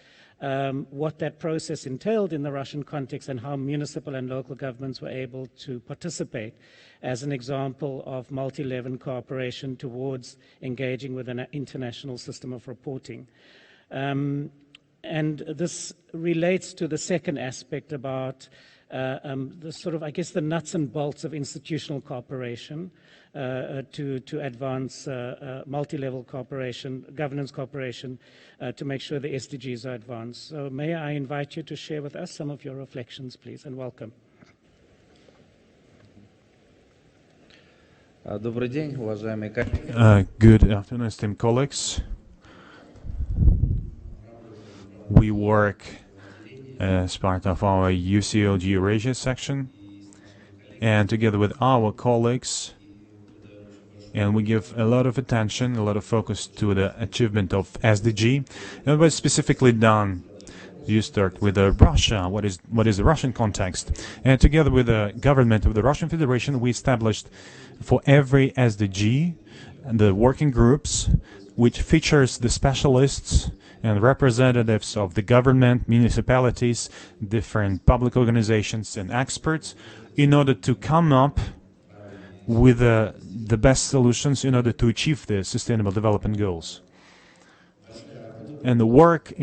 what that process entailed in the Russian context and how municipal and local governments were able to participate as an example of multi-level cooperation towards engaging with an international system of reporting. And this relates to the second aspect about the sort of, I guess, the nuts and bolts of institutional cooperation to advance multi-level cooperation, governance cooperation, to make sure the SDGs are advanced. So may I invite you to share with us some of your reflections, please, and welcome. Good afternoon, esteemed colleagues. We work as part of our UCLG Eurasia section, and together with our colleagues, and we give a lot of attention, a lot of focus to the achievement of SDG, and what's specifically done. You start with Russia, what is the Russian context, and together with the government of the Russian Federation, we established for every SDG the working groups, which features the specialists and representatives of the government, municipalities, different public organizations and experts, in order to come up with the best solutions in order to achieve the Sustainable Development Goals. And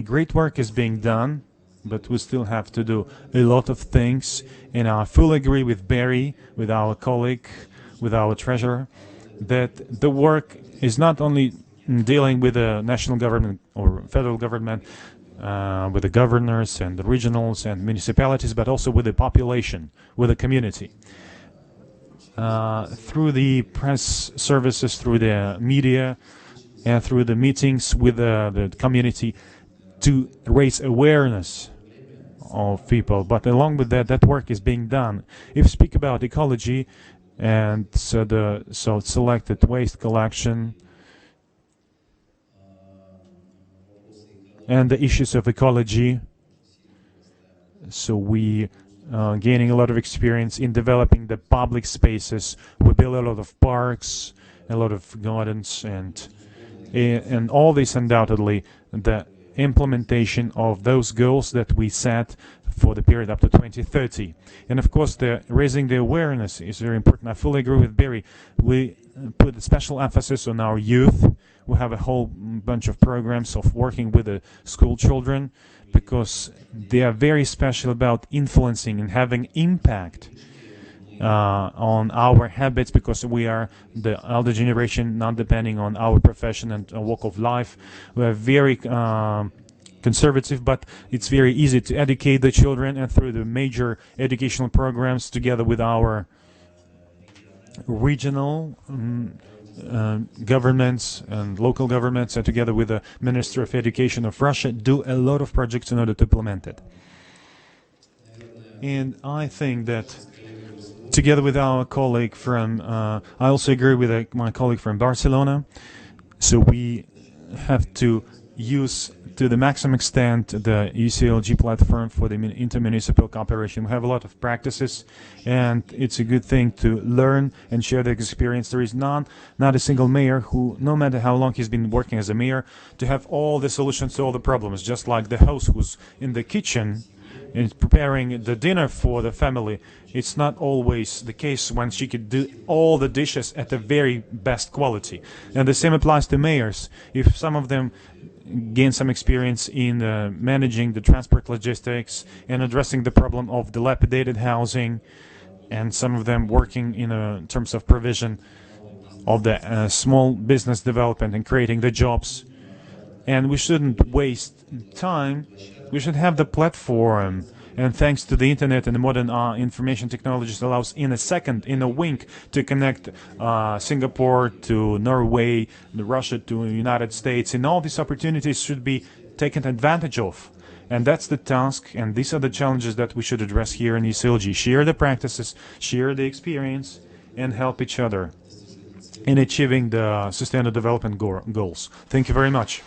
great work is being done, but we still have to do a lot of things, and I fully agree with Barry, with our colleague, with our treasurer, that the work is not only dealing with the national government or federal government, with the governors and the regionals and municipalities, but also with the population, with the community. Through the press services, through the media, and through the meetings with the community to raise awareness of people. But along with that, that work is being done. If you speak about ecology and so selected waste collection and the issues of ecology, so we gaining a lot of experience in developing the public spaces. We build a lot of parks, a lot of gardens, and all this undoubtedly the implementation of those goals that we set for the period up to 2030. And of course, raising the awareness is very important. I fully agree with Barry. We put a special emphasis on our youth. We have a whole bunch of programs of working with the school children, because they are very special about influencing and having impact on our habits, because we are the elder generation, not depending on our profession and walk of life. We are very conservative, but it's very easy to educate the children, and through the major educational programs together with our regional governments and local governments, and together with the Minister of Education of Russia, do a lot of projects in order to implement it. And I think that together with our colleague from, I also agree with my colleague from Barcelona, so we have to use to the maximum extent the UCLG platform for the intermunicipal cooperation. We have a lot of practices, and it's a good thing to learn and share the experience. There is not a single mayor who, no matter how long he's been working as a mayor, to have all the solutions to all the problems, just like the host who's in the kitchen and preparing the dinner for the family. It's not always the case when she could do all the dishes at the very best quality. And the same applies to mayors. If some of them gain some experience in managing the transport logistics and addressing the problem of dilapidated housing, and some of them working in terms of provision of the small business development and creating the jobs. And we shouldn't waste time. We should have the platform, and thanks to the internet and the modern information technologies, allows in a second, in a wink, to connect Singapore to Norway, Russia to the United States, and all these opportunities should be taken advantage of. And that's the task, and these are the challenges that we should address here in UCLG. Share the practices, share the experience, and help each other in achieving the Sustainable Development Goals. Thank you very much.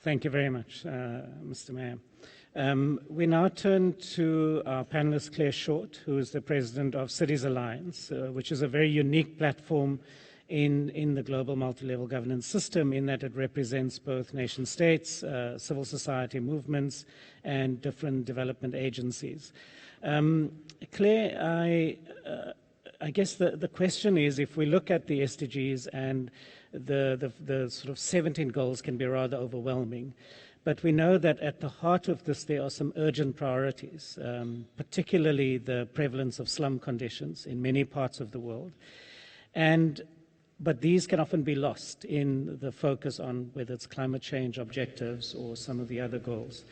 Thank you very much, Mr. Mayor. We now turn to our panelist, Claire Short, who is the president of Cities Alliance, which is a very unique platform in the global multi-level governance system, in that it represents both nation states, civil society movements, and different development agencies. Claire, I guess the question is, if we look at the SDGs, and the sort of 17 goals can be rather overwhelming, but we know that at the heart of this there are some urgent priorities, particularly the prevalence of slum conditions in many parts of the world. But these can often be lost in the focus on whether it's climate change objectives or some of the other goals.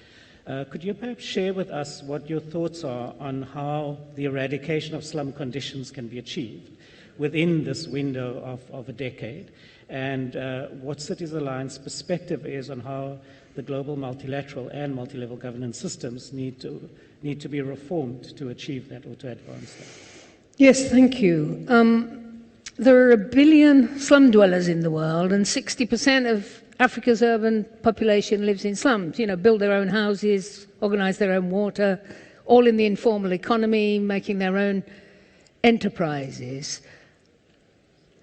Could you perhaps share with us what your thoughts are on how the eradication of slum conditions can be achieved within this window of a decade, and what Cities Alliance perspective is on how the global multilateral and multi-level governance systems need to be reformed to achieve that or to advance that? Yes, thank you. There are 1 billion slum dwellers in the world, and 60% of Africa's urban population lives in slums. You know, build their own houses, organize their own water, all in the informal economy, making their own enterprises.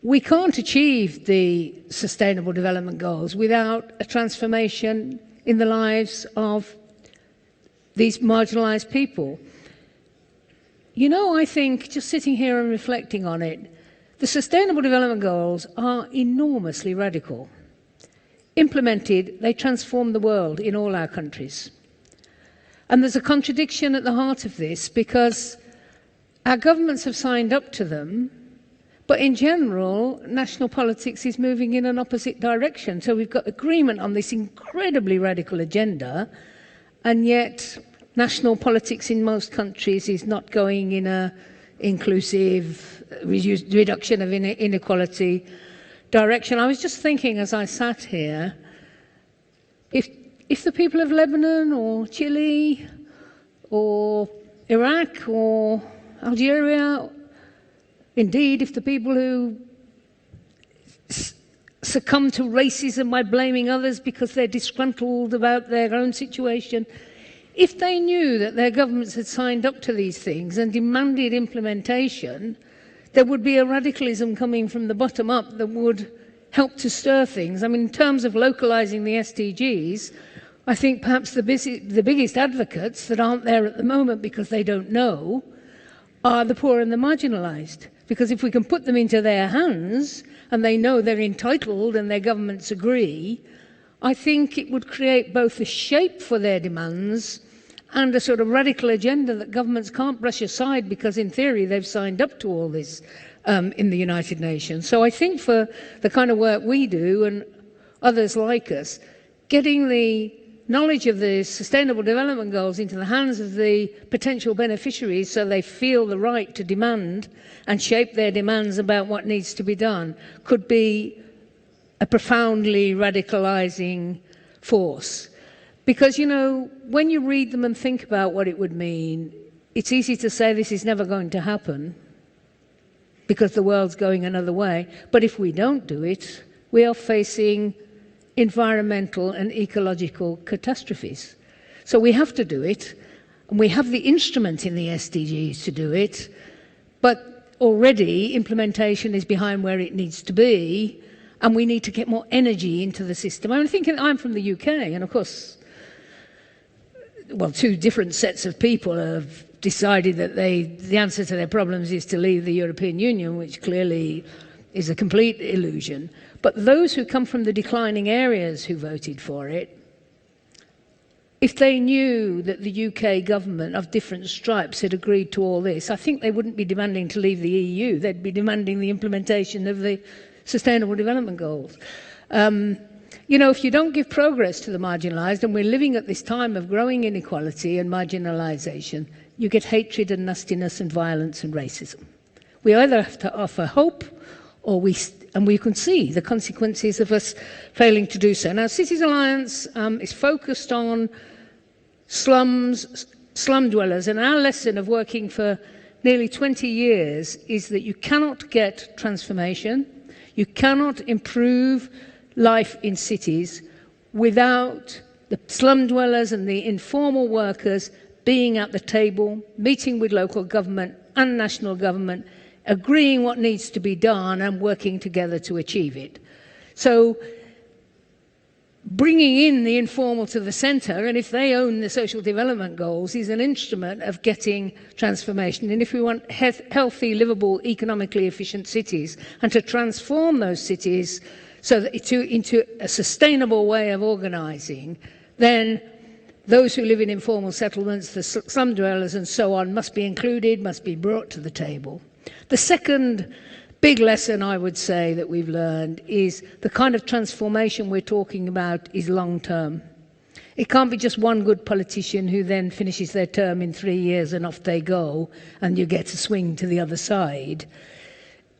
We can't achieve the Sustainable Development Goals without a transformation in the lives of these marginalized people. You know, I think, just sitting here and reflecting on it, the Sustainable Development Goals are enormously radical. Implemented, they transform the world in all our countries. And there's a contradiction at the heart of this, because our governments have signed up to them, but in general, national politics is moving in an opposite direction. So we've got agreement on this incredibly radical agenda, and yet national politics in most countries is not going in a inclusive reduction of inequality direction. I was just thinking as I sat here, if the people of Lebanon or Chile or Iraq or Algeria, indeed if the people who succumb to racism by blaming others because they're disgruntled about their own situation, if they knew that their governments had signed up to these things and demanded implementation, there would be a radicalism coming from the bottom up that would help to stir things. I mean, in terms of localizing the SDGs, I think perhaps the biggest advocates that aren't there at the moment because they don't know are the poor and the marginalized. Because if we can put them into their hands and they know they're entitled and their governments agree, I think it would create both a shape for their demands and a sort of radical agenda that governments can't brush aside because in theory they've signed up to all this in the United Nations. So I think for the kind of work we do and others like us, getting the knowledge of the Sustainable Development Goals into the hands of the potential beneficiaries so they feel the right to demand and shape their demands about what needs to be done could be a profoundly radicalizing force. Because, you know, when you read them and think about what it would mean, it's easy to say this is never going to happen because the world's going another way. But if we don't do it, we are facing environmental and ecological catastrophes. So we have to do it, and we have the instrument in the SDGs to do it, but already implementation is behind where it needs to be, and we need to get more energy into the system. I'm thinking, I'm from the UK, and of course, well, two different sets of people have decided that the answer to their problems is to leave the European Union, which clearly is a complete illusion. But those who come from the declining areas who voted for it, if they knew that the UK government of different stripes had agreed to all this, I think they wouldn't be demanding to leave the EU. They'd be demanding the implementation of the Sustainable Development Goals. You know, if you don't give progress to the marginalised, and we're living at this time of growing inequality and marginalisation, you get hatred and nastiness and violence and racism. We either have to offer hope, or we can see the consequences of us failing to do so. Now, Cities Alliance is focused on slum dwellers, and our lesson of working for nearly 20 years is that you cannot get transformation, you cannot improve life in cities without the slum dwellers and the informal workers being at the table, meeting with local government and national government, agreeing what needs to be done and working together to achieve it. So bringing in the informal to the centre, and if they own the social development goals, is an instrument of getting transformation. And if we want healthy, livable, economically efficient cities, and to transform those cities so that into a sustainable way of organising, then those who live in informal settlements, the slum dwellers and so on, must be included, must be brought to the table. The second big lesson I would say that we've learned is the kind of transformation we're talking about is long term. It can't be just one good politician who then finishes their term in 3 years and off they go and you get to swing to the other side.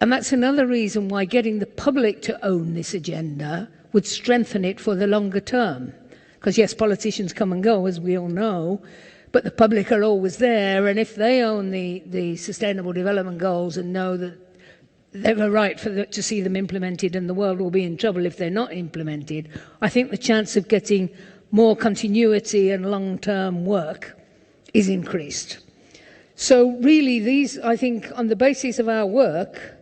And that's another reason why getting the public to own this agenda would strengthen it for the longer term. Because yes, politicians come and go, as we all know, but the public are always there, and if they own the Sustainable Development Goals and know that they have a right to see them implemented and the world will be in trouble if they're not implemented, I think the chance of getting more continuity and long-term work is increased. So really these, I think, on the basis of our work,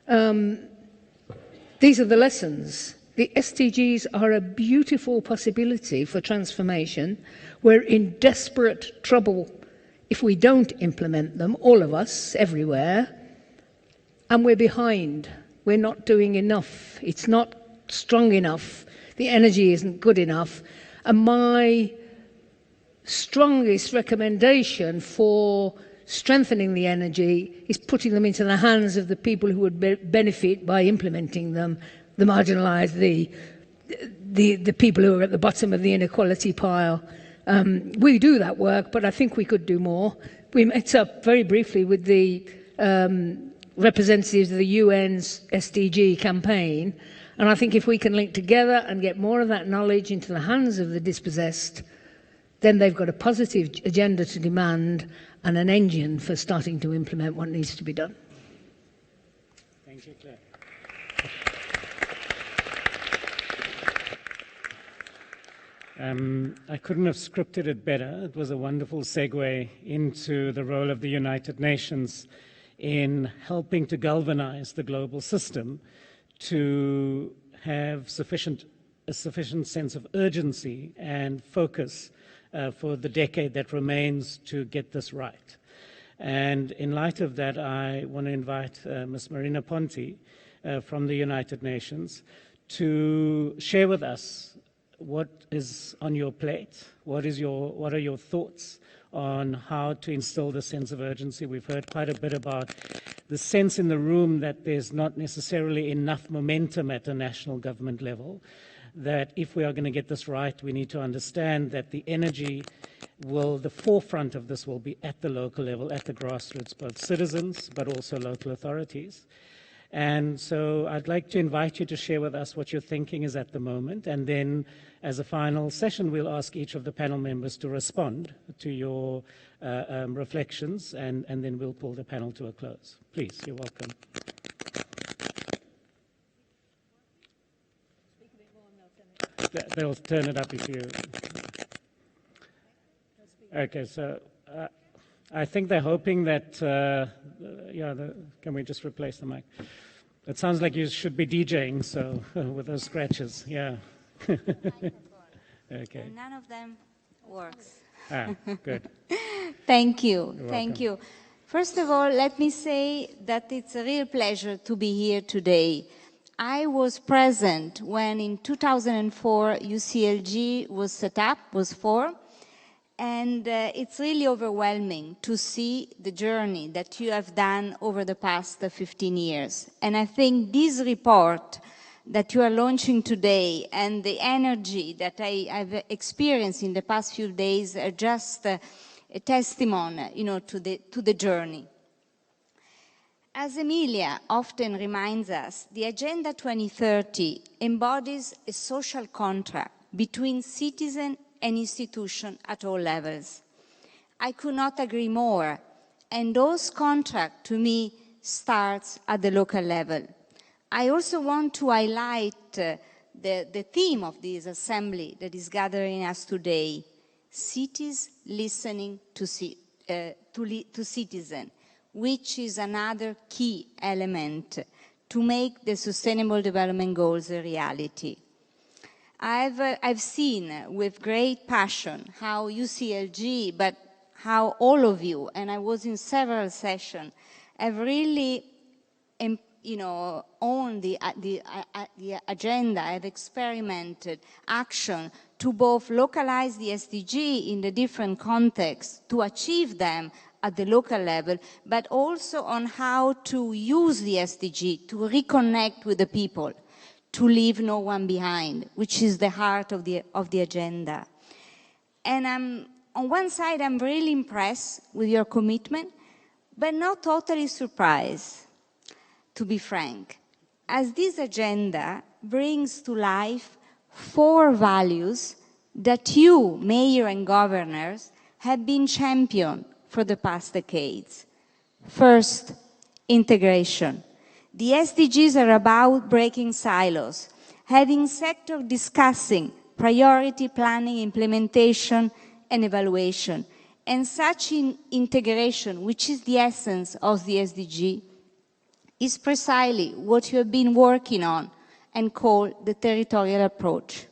these are the lessons. The SDGs are a beautiful possibility for transformation. We're in desperate trouble if we don't implement them, all of us, everywhere, and we're behind. We're not doing enough. It's not strong enough. The energy isn't good enough. And my strongest recommendation for strengthening the energy is putting them into the hands of the people who would benefit by implementing them, the marginalised, the people who are at the bottom of the inequality pile. We do that work, but I think we could do more. We met up very briefly with the representatives of the UN's SDG campaign, and I think if we can link together and get more of that knowledge into the hands of the dispossessed, then they've got a positive agenda to demand and an engine for starting to implement what needs to be done. Thank you, Claire. I couldn't have scripted it better. It was a wonderful segue into the role of the United Nations in helping to galvanize the global system to have a sufficient sense of urgency and focus for the decade that remains to get this right. And in light of that, I want to invite Ms. Marina Ponti from the United Nations to share with us what is on your plate, what are your thoughts on how to instill the sense of urgency. We've heard quite a bit about the sense in the room that there's not necessarily enough momentum at a national government level, that if we are going to get this right, we need to understand that the energy the forefront of this will be at the local level, at the grassroots, both citizens, but also local authorities. And so I'd like to invite you to share with us what your thinking is at the moment, and then as a final session, we'll ask each of the panel members to respond to your reflections, and then we'll pull the panel to a close. Please, you're welcome. They'll turn it up if you... Okay, so I think they're hoping that, can we just replace the mic? It sounds like you should be DJing, so with those scratches, yeah. Okay. None of them works. Good. Thank you. Thank you. First of all, let me say that it's a real pleasure to be here today. I was present when in 2004 UCLG was set up, was formed, and it's really overwhelming to see the journey that you have done over the past 15 years. And I think this report that you are launching today and the energy that I've experienced in the past few days are just a testimony, to the journey. As Emilia often reminds us, the Agenda 2030 embodies a social contract between citizen and institution at all levels. I could not agree more, and those contract to me starts at the local level. I also want to highlight the theme of this assembly that is gathering us today, cities listening to citizens, which is another key element to make the Sustainable Development Goals a reality. I've seen with great passion how UCLG, but how all of you, and I was in several sessions, have really owned the agenda, have experimented action to both localize the SDG in the different contexts to achieve them at the local level, but also on how to use the SDG to reconnect with the people, to leave no one behind, which is the heart of the agenda. And on one side, I'm really impressed with your commitment, but not totally surprised, to be frank, as this agenda brings to life 4 values that you, mayor and governors, have been championed for the past decades. First, integration. The SDGs are about breaking silos, having sectors discussing priority planning, implementation, and evaluation. And such integration, which is the essence of the SDG, is precisely what you have been working on and call the territorial approach.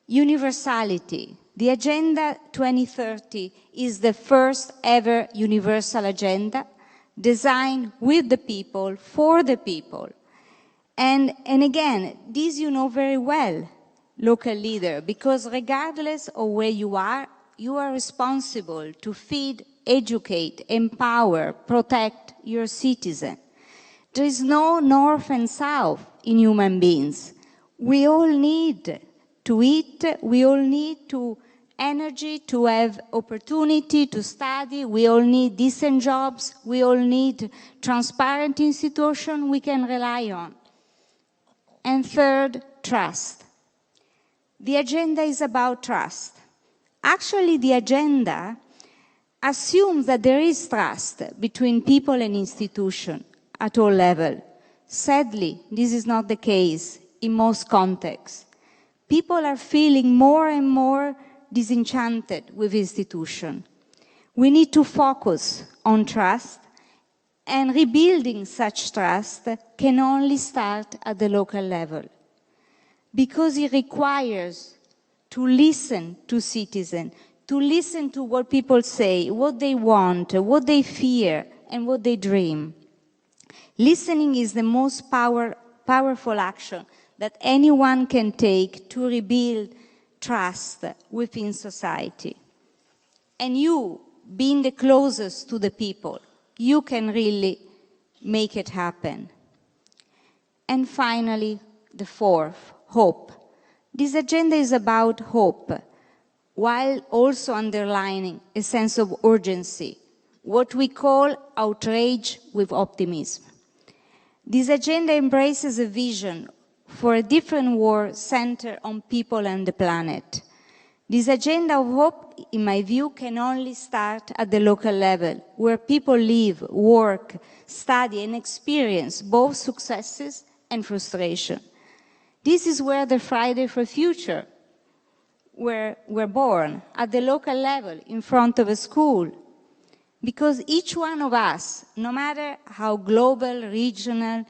Universality. The Agenda 2030 is the first ever universal agenda designed with the people, for the people. And again, this you know very well, local leader, because regardless of where you are responsible to feed, educate, empower, protect your citizen. There is no north and south in human beings. We all need to eat, we all need to energy, to have opportunity to study, we all need decent jobs, we all need transparent institutions we can rely on. And third, trust. The agenda is about trust. Actually, the agenda assumes that there is trust between people and institutions at all levels. Sadly, this is not the case in most contexts. People are feeling more and more disenchanted with institutions. We need to focus on trust, and rebuilding such trust can only start at the local level, because it requires to listen to citizens, to listen to what people say, what they want, what they fear, and what they dream. Listening is the most powerful action that anyone can take to rebuild trust within society. And you, being the closest to the people, you can really make it happen. And finally, the fourth, hope. This agenda is about hope, while also underlining a sense of urgency, what we call outrage with optimism. This agenda embraces a vision for a different world centered on people and the planet. This agenda of hope, in my view, can only start at the local level, where people live, work, study, and experience both successes and frustration. This is where the Friday for Future were born, at the local level, in front of a school. Because each one of us, no matter how global, regional,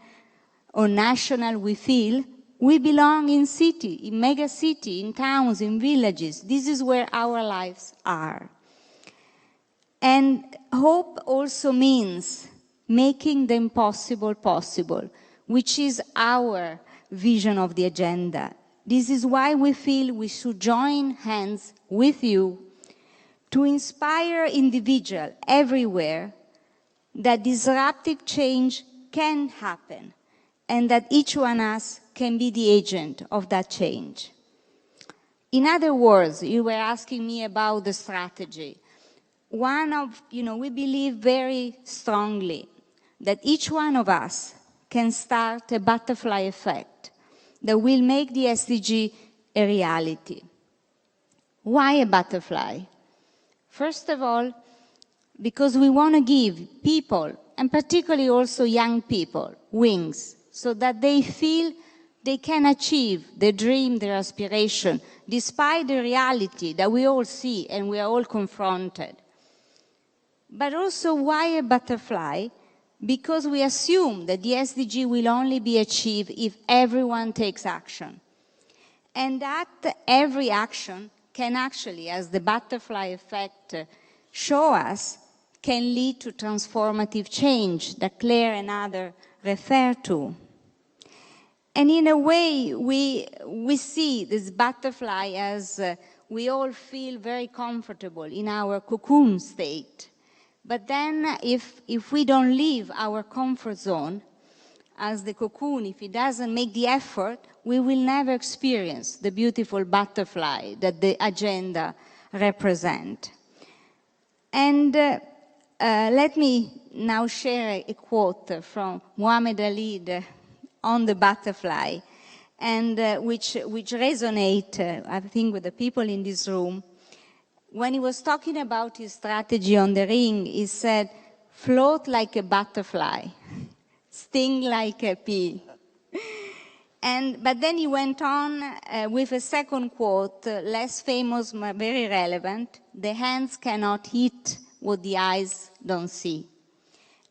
or national we feel, we belong in city, in mega city, in towns, in villages. This is where our lives are. And hope also means making the impossible possible, which is our vision of the agenda. This is why we feel we should join hands with you to inspire individuals everywhere that disruptive change can happen, and that each one of us can be the agent of that change. In other words, you were asking me about the strategy. We believe very strongly that each one of us can start a butterfly effect that will make the SDG a reality. Why a butterfly? First of all, because we want to give people, and particularly also young people, wings, so that they feel they can achieve their dream, their aspiration, despite the reality that we all see and we are all confronted. But also, why a butterfly? Because we assume that the SDG will only be achieved if everyone takes action. And that every action can actually, as the butterfly effect show us, can lead to transformative change that Claire and others refer to. And in a way, we see this butterfly as we all feel very comfortable in our cocoon state. But then if we don't leave our comfort zone as the cocoon, if it doesn't make the effort, we will never experience the beautiful butterfly that the agenda represents. And let me now share a quote from Muhammad Ali on the butterfly, and which resonate, I think, with the people in this room. When he was talking about his strategy on the ring, he said, float like a butterfly, sting like a bee. But then he went on with a second quote, less famous but very relevant: the hands cannot hit what the eyes don't see.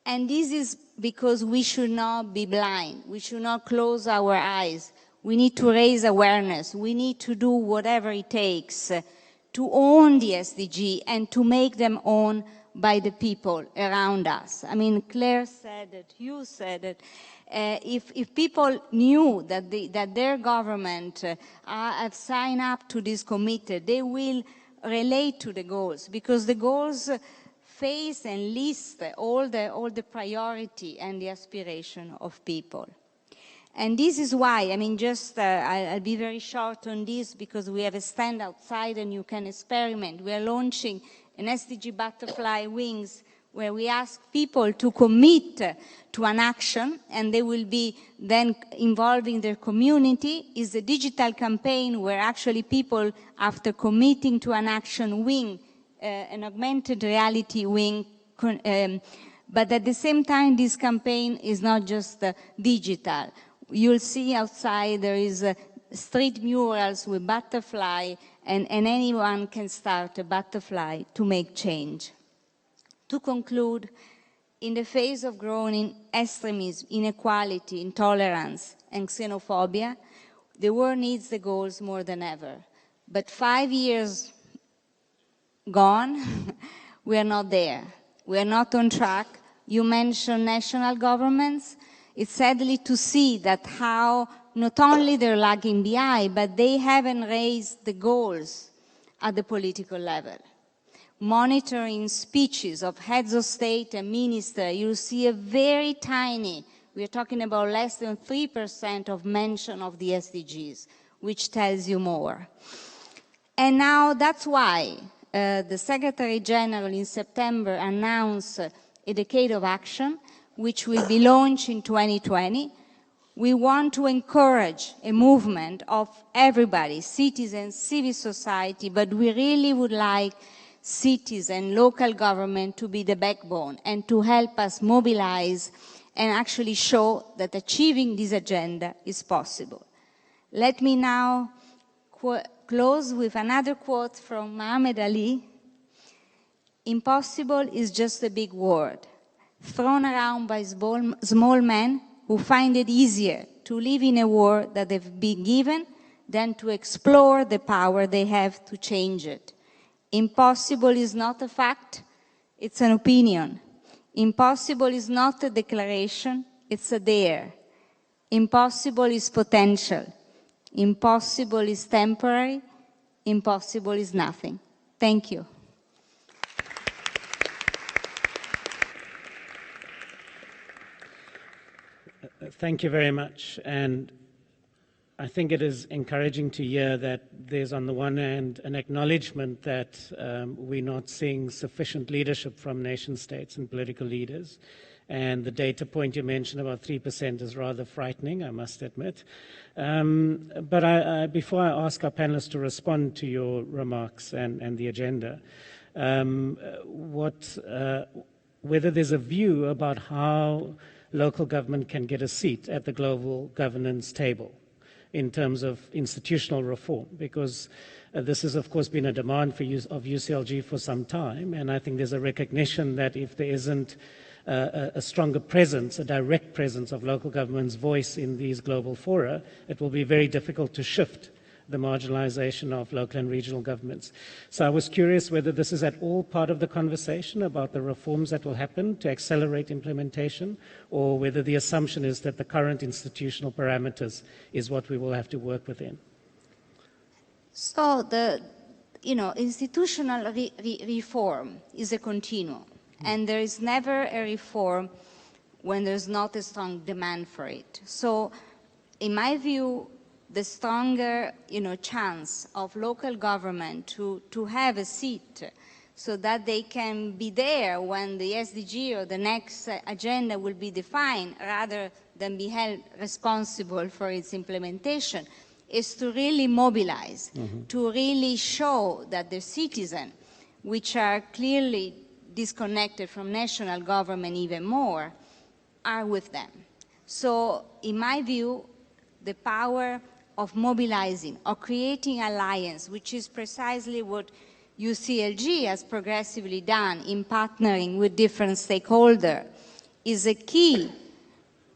And this is because we should not be blind. We should not close our eyes. We need to raise awareness. We need to do whatever it takes to own the SDG and to make them owned by the people around us. I mean, Claire said it, you said it. If people knew that their government have signed up to this committee, they will relate to the goals, because the goals face and list all the priority and the aspiration of people. And this is why, I mean, I'll be very short on this because we have a stand outside and you can experiment. We are launching an SDG Butterfly Wings where we ask people to commit to an action, and they will be then involving their community. Is a digital campaign where actually people, after committing to an action, win an augmented reality wing. But at the same time, this campaign is not just digital. You'll see outside there is street murals with butterfly, and anyone can start a butterfly to make change. To conclude, in the face of growing extremism, inequality, intolerance, and xenophobia, the world needs the goals more than ever. But 5 years gone, we are not there. We are not on track. You mentioned national governments. It's sadly to see that how not only they're lagging behind, but they haven't raised the goals at the political level. Monitoring speeches of heads of state and minister, you see a very tiny, we're talking about less than 3% of mention of the SDGs, which tells you more. And now that's why the Secretary General in September announced a decade of action, which will be launched in 2020. We want to encourage a movement of everybody, citizens, civil society, but we really would like cities and local government to be the backbone and to help us mobilize and actually show that achieving this agenda is possible. Let me now close with another quote from Muhammad Ali. Impossible is just a big word, thrown around by small men who find it easier to live in a world that they've been given than to explore the power they have to change it. Impossible is not a fact, it's an opinion. Impossible is not a declaration, it's a dare. Impossible is potential. Impossible is temporary. Impossible is nothing. Thank you. Thank you very much. And I think it is encouraging to hear that there's, on the one hand, an acknowledgement that we're not seeing sufficient leadership from nation states and political leaders. And the data point you mentioned, about 3%, is rather frightening, I must admit. But before I ask our panelists to respond to your remarks and the agenda, whether there's a view about how local government can get a seat at the global governance table. in terms of institutional reform, because this has, of course, been a demand of UCLG for some time, and I think there's a recognition that if there isn't a stronger presence, a direct presence of local government's voice in these global fora, it will be very difficult to shift the marginalization of local and regional governments. So I was curious whether this is at all part of the conversation about the reforms that will happen to accelerate implementation, or whether the assumption is that the current institutional parameters is what we will have to work within. So the institutional reform is a continuum, and there is never a reform when there's not a strong demand for it. So in my view, the stronger chance of local government to have a seat so that they can be there when the SDG or the next agenda will be defined, rather than be held responsible for its implementation, is to really mobilize, to really show that the citizens, which are clearly disconnected from national government even more, are with them. So in my view, the power of mobilizing or creating alliance, which is precisely what UCLG has progressively done in partnering with different stakeholders, is a key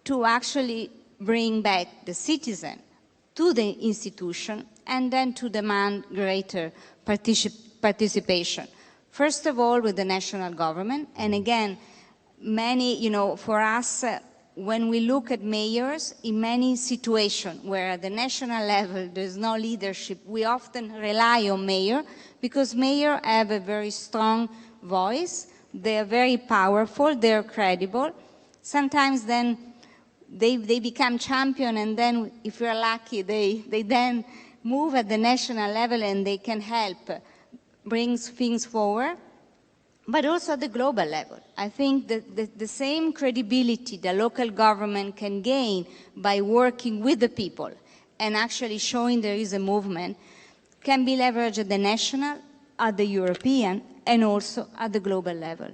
to actually bring back the citizen to the institution and then to demand greater participation. First of all, with the national government, and again, many, for us, when we look at mayors, in many situations where at the national level there's no leadership, we often rely on mayor, because mayors have a very strong voice, they are very powerful, they're credible. Sometimes then they become champion, and then if you're lucky, they then move at the national level and they can help bring things forward. But also at the global level. I think that the same credibility the local government can gain by working with the people and actually showing there is a movement can be leveraged at the national, at the European, and also at the global level.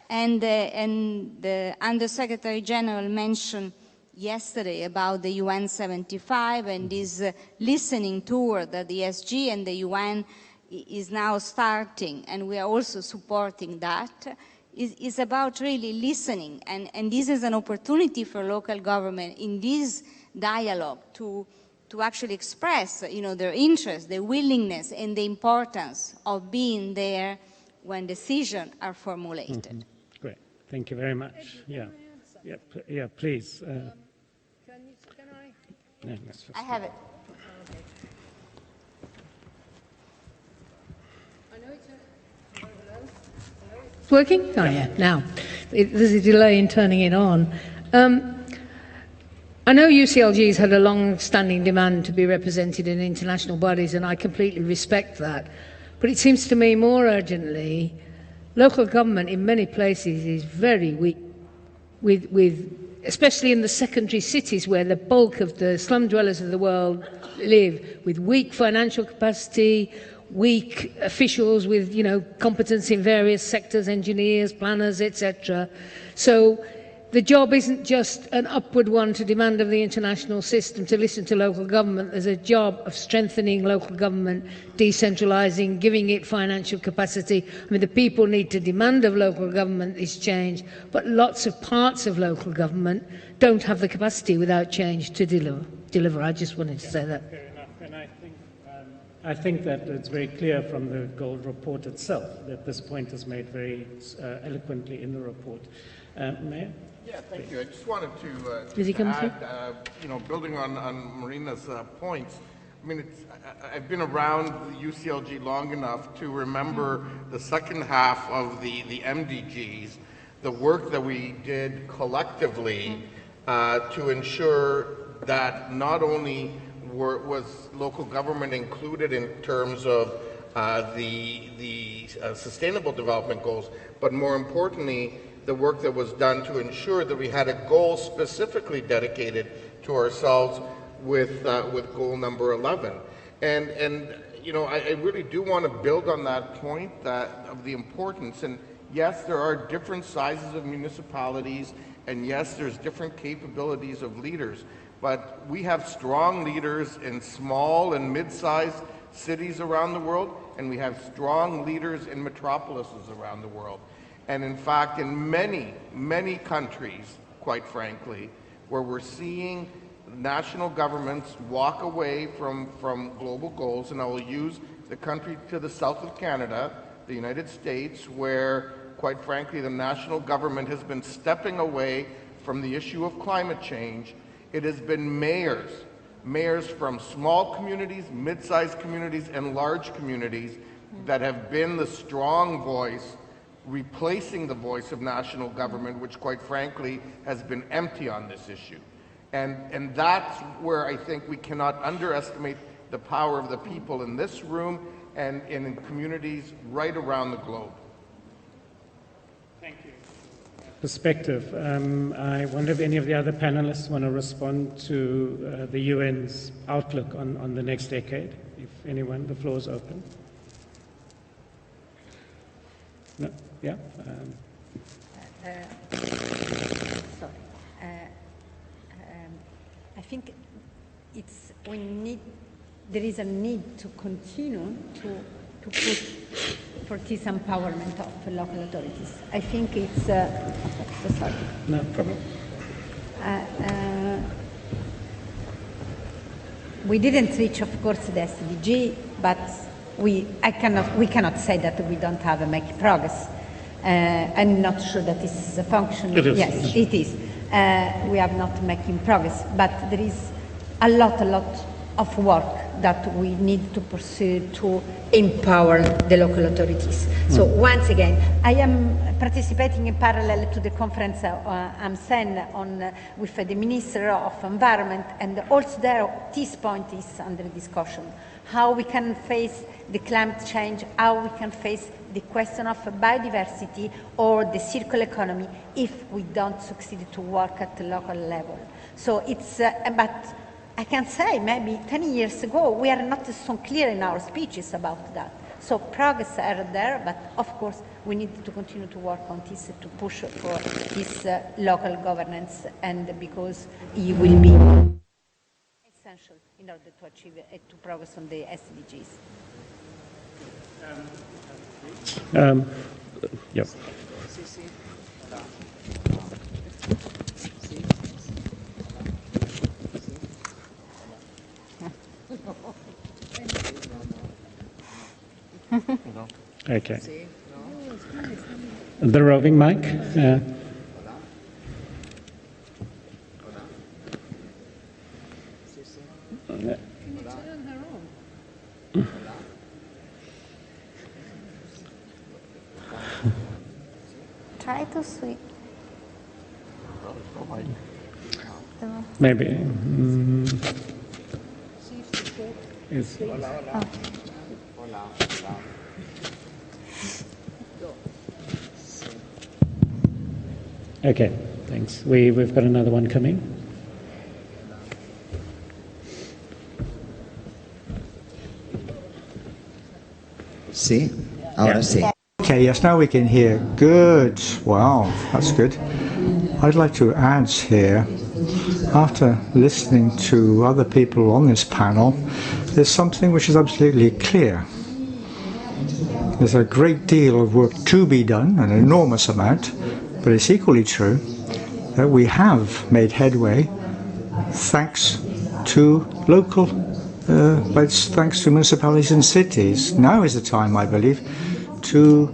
And the Undersecretary General mentioned yesterday about the UN 75 and this listening tour that the SG and the UN is now starting, and we are also supporting that, is about really listening. And this is an opportunity for local government in this dialogue to actually express their interest, their willingness, and the importance of being there when decisions are formulated. Great. Thank you very much. Yeah, please. I have it. It's working? Oh, yeah, now. There's a delay in turning it on. I know UCLG's had a long-standing demand to be represented in international bodies, and I completely respect that. But it seems to me more urgently, local government in many places is very weak, especially in the secondary cities where the bulk of the slum dwellers of the world live, with weak financial capacity, weak officials with, competence in various sectors, engineers, planners, etc. So the job isn't just an upward one to demand of the international system to listen to local government. There's a job of strengthening local government, decentralising, giving it financial capacity. I mean, the people need to demand of local government this change, but lots of parts of local government don't have the capacity without change to deliver. I just wanted to say that. Fair enough. And I think that it's very clear from the Gold Report itself that this point is made very eloquently in the report. Mayor? Yeah, thank you. I just wanted to add, building on Marina's points, I mean, I've been around the UCLG long enough to remember the second half of the MDGs, the work that we did collectively to ensure that not only was local government included in terms of the sustainable development goals, but more importantly, the work that was done to ensure that we had a goal specifically dedicated to ourselves with goal number 11. And I really do want to build on that point of the importance. And yes, there are different sizes of municipalities And yes, there's different capabilities of leaders, but we have strong leaders in small and mid-sized cities around the world, and we have strong leaders in metropolises around the world. And in fact, in many, many countries, quite frankly, where we're seeing national governments walk away from global goals, and I will use the country to the south of Canada, the United States, where, quite frankly, the national government has been stepping away from the issue of climate change. It has been mayors from small communities, mid-sized communities, and large communities that have been the strong voice, replacing the voice of national government, which quite frankly has been empty on this issue. And that's where I think we cannot underestimate the power of the people in this room and in communities right around the globe. Thank you. Perspective. I wonder if any of the other panelists want to respond to the UN's outlook on the next decade. If anyone, the floor is open. No? Yeah? Sorry. I think there is a need to continue to push for this empowerment of local authorities. I think it's, sorry. No problem. We didn't reach, of course, the SDG, but we cannot say that we don't have make progress. I'm not sure that this is a function. It is. Yes, it is. We are not making progress, but there is a lot of work that we need to pursue to empower the local authorities. So once again, I am participating in parallel to the conference I'm saying with the Minister of Environment, and also there this point is under discussion. How we can face the climate change, how we can face the question of biodiversity or the circular economy if we don't succeed to work at the local level. So it's, but I can say maybe 10 years ago we are not so clear in our speeches about that. So progress are there, but of course we need to continue to work on this, to push for this local governance, and because it will be essential in order to achieve to progress on the SDGs. Yep. Okay. The roving mic. Try to switch. Maybe. Is, okay, thanks. We've got another one coming. Sí, ahora sí. Okay, yes, now we can hear. Good. Wow, that's good. I'd like to add here, after listening to other people on this panel, there's something which is absolutely clear. There's a great deal of work to be done, an enormous amount, but it's equally true that we have made headway thanks to local, thanks to municipalities and cities. Now is the time, I believe, to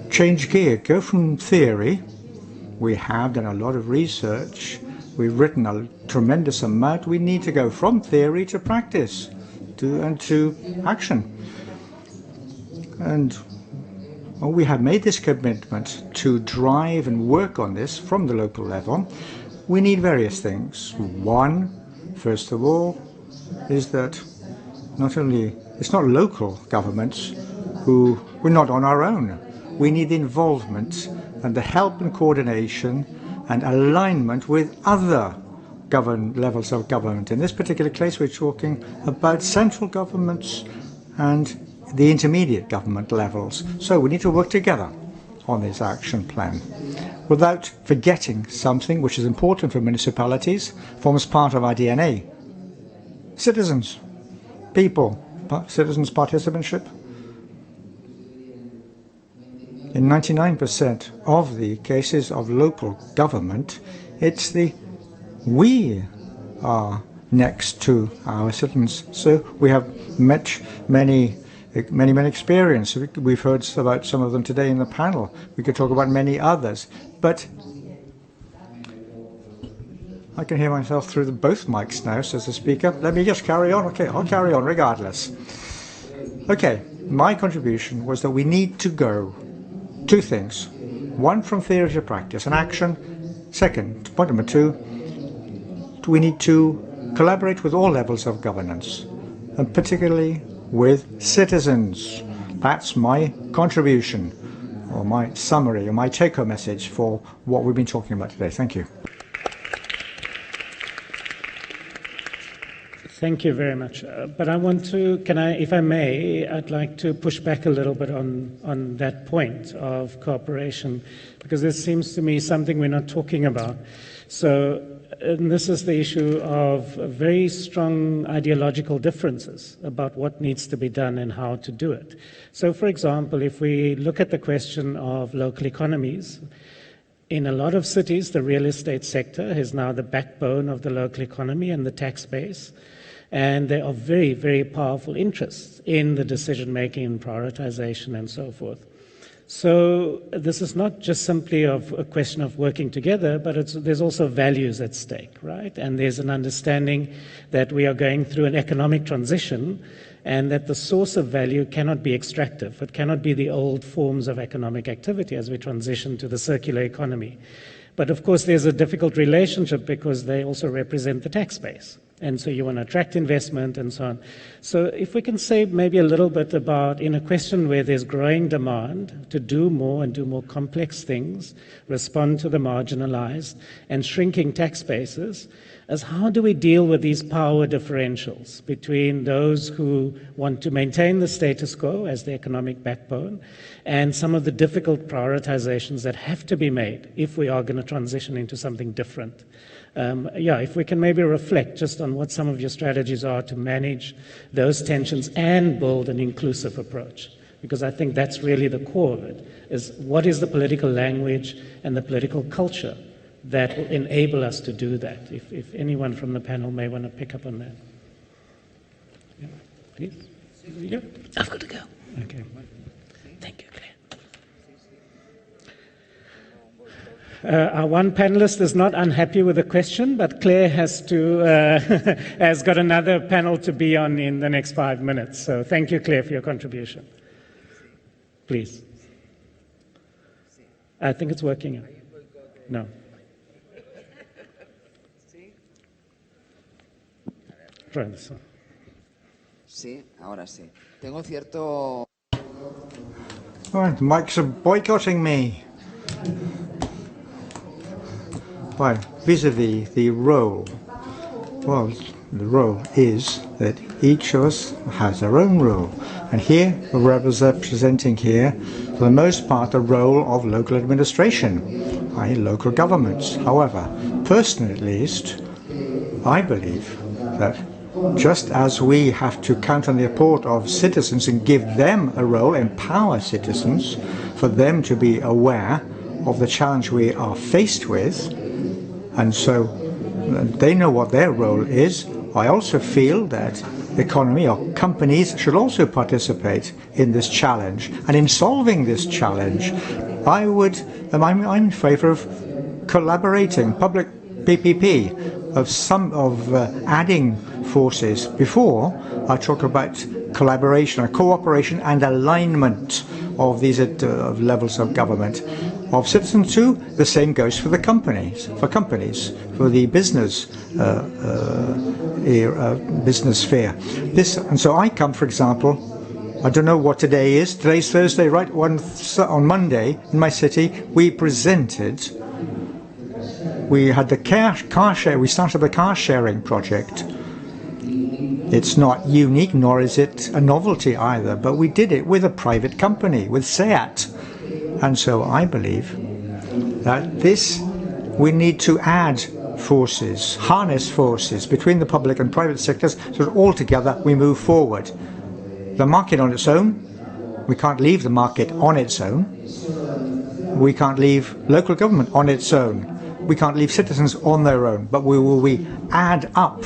change gear, go from theory. We have done a lot of research, we've written a tremendous amount. We need to go from theory to practice and to action. And we have made this commitment to drive and work on this from the local level. We need various things. One, first of all, is that not only, it's not local governments who, we're not on our own. We need the involvement and the help and coordination and alignment with other levels of government. In this particular case, we're talking about central governments and the intermediate government levels. So we need to work together on this action plan, without forgetting something which is important for municipalities, forms part of our DNA. Citizens, people, citizens' participantship. In 99% of the cases of local government, it's we are next to our citizens. So we have many experience. We've heard about some of them today in the panel. We could talk about many others, but I can hear myself through both mics now, says the speaker. Let me just carry on. Okay, I'll carry on regardless. Okay, my contribution was that we need to go two things. One, from theory to practice and action. Second, point number two, we need to collaborate with all levels of governance, and particularly with citizens. That's my contribution, or my summary, or my take-home message for what we've been talking about today. Thank you. Thank you very much. But I want to, if I may, I'd like to push back a little bit on that point of cooperation, because this seems to me something we're not talking about. So, and this is the issue of very strong ideological differences about what needs to be done and how to do it. So, for example, if we look at the question of local economies, in a lot of cities, the real estate sector is now the backbone of the local economy and the tax base. And there are very, very powerful interests in the decision-making and prioritization and so forth. So this is not just simply of a question of working together, but there's also values at stake, right? And there's an understanding that we are going through an economic transition and that the source of value cannot be extractive. It cannot be the old forms of economic activity as we transition to the circular economy. But of course, there's a difficult relationship because they also represent the tax base. And so you want to attract investment and so on. So if we can say maybe a little bit about, in a question where there's growing demand to do more and do more complex things, respond to the marginalized, and shrinking tax bases, as how do we deal with these power differentials between those who want to maintain the status quo as the economic backbone and some of the difficult prioritizations that have to be made if we are going to transition into something different. If we can maybe reflect just on what some of your strategies are to manage those tensions and build an inclusive approach. Because I think that's really the core of it, is what is the political language and the political culture that will enable us to do that. If anyone from the panel may want to pick up on that. Yeah, please. Yeah. I've got to go. Okay. Thank you, Claire. Our one panelist is not unhappy with the question, but Claire has got another panel to be on in the next 5 minutes. So thank you, Claire, for your contribution. Please. I think it's working. No. Try this one. Sí, ahora sí. Tengo cierto... Right, the mics are boycotting me. Right, vis-a-vis the role. Well, the role is that each of us has our own role. And here we're representing here, for the most part, the role of local administration, i.e. local governments. However, personally at least, I believe that just as we have to count on the support of citizens and give them a role, empower citizens, for them to be aware of the challenge we are faced with, and so they know what their role is, I also feel that the economy or companies should also participate in this challenge. And in solving this challenge, I'm in favor of collaborating, public PPP, of adding forces. Before, I talk about collaboration, cooperation and alignment of these levels of government. Of citizens too, the same goes for the companies, for the business business sphere. And so I come, for example, I don't know what today is. Today's Thursday, right? On Monday in my city, we had the car share. We started the car sharing project. It's not unique, nor is it a novelty either, but we did it with a private company, with SEAT. And so I believe that we need to add forces, harness forces between the public and private sectors so that all together we move forward. The market on its own, we can't leave the market on its own. We can't leave local government on its own. We can't leave citizens on their own, but we add up.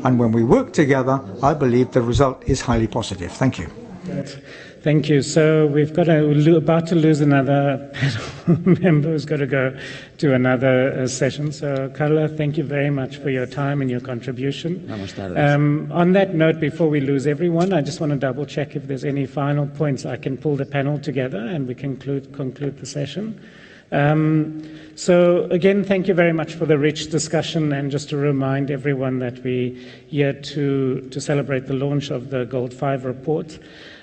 And when we work together, I believe the result is highly positive. Thank you. Thank you. So we've got about to lose another panel member who's got to go to another session. So Carla, thank you very much for your time and your contribution. On that note, before we lose everyone, I just want to double check if there's any final points. I can pull the panel together and we can conclude the session. So again, thank you very much for the rich discussion, and just to remind everyone that we're here to celebrate the launch of the Gold 5 report.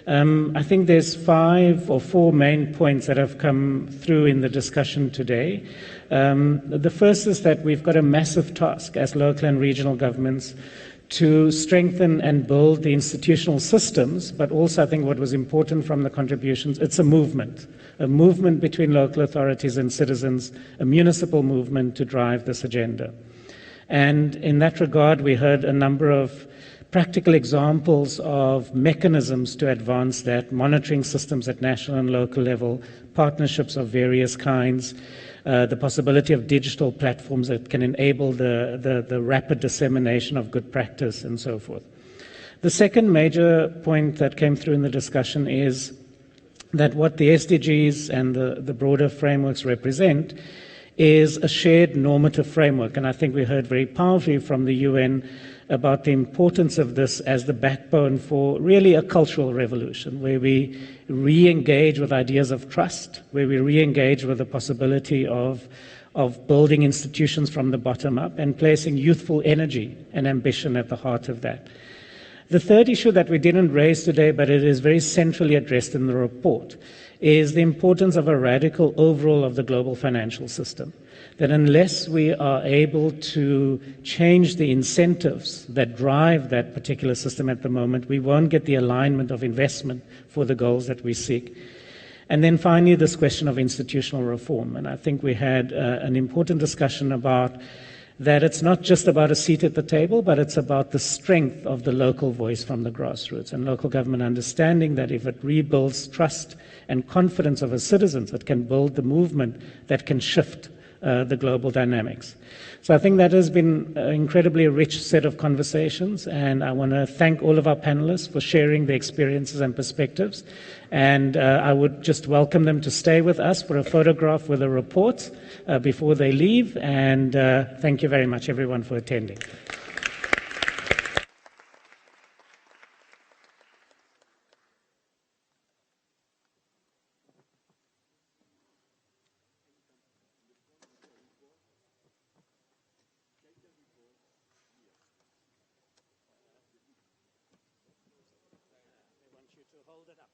I think there's 5 or 4 main points that have come through in the discussion today. The first is that we've got a massive task as local and regional governments to strengthen and build the institutional systems, but also I think what was important from the contributions, it's a movement between local authorities and citizens, a municipal movement to drive this agenda. And in that regard, we heard a number of practical examples of mechanisms to advance that, monitoring systems at national and local level, partnerships of various kinds, the possibility of digital platforms that can enable the rapid dissemination of good practice and so forth. The second major point that came through in the discussion is that what the SDGs and the broader frameworks represent is a shared normative framework. And I think we heard very powerfully from the UN about the importance of this as the backbone for really a cultural revolution, where we re-engage with ideas of trust, where we re-engage with the possibility of building institutions from the bottom up and placing youthful energy and ambition at the heart of that. The third issue that we didn't raise today, but it is very centrally addressed in the report, is the importance of a radical overhaul of the global financial system. That unless we are able to change the incentives that drive that particular system at the moment, we won't get the alignment of investment for the goals that we seek. And then finally, this question of institutional reform. And I think we had an important discussion about that it's not just about a seat at the table, but it's about the strength of the local voice from the grassroots and local government understanding that if it rebuilds trust and confidence of its citizens, it can build the movement that can shift the global dynamics. So I think that has been an incredibly rich set of conversations, and I want to thank all of our panelists for sharing their experiences and perspectives. And I would just welcome them to stay with us for a photograph with a report before they leave. And thank you very much, everyone, for attending. Hold it up.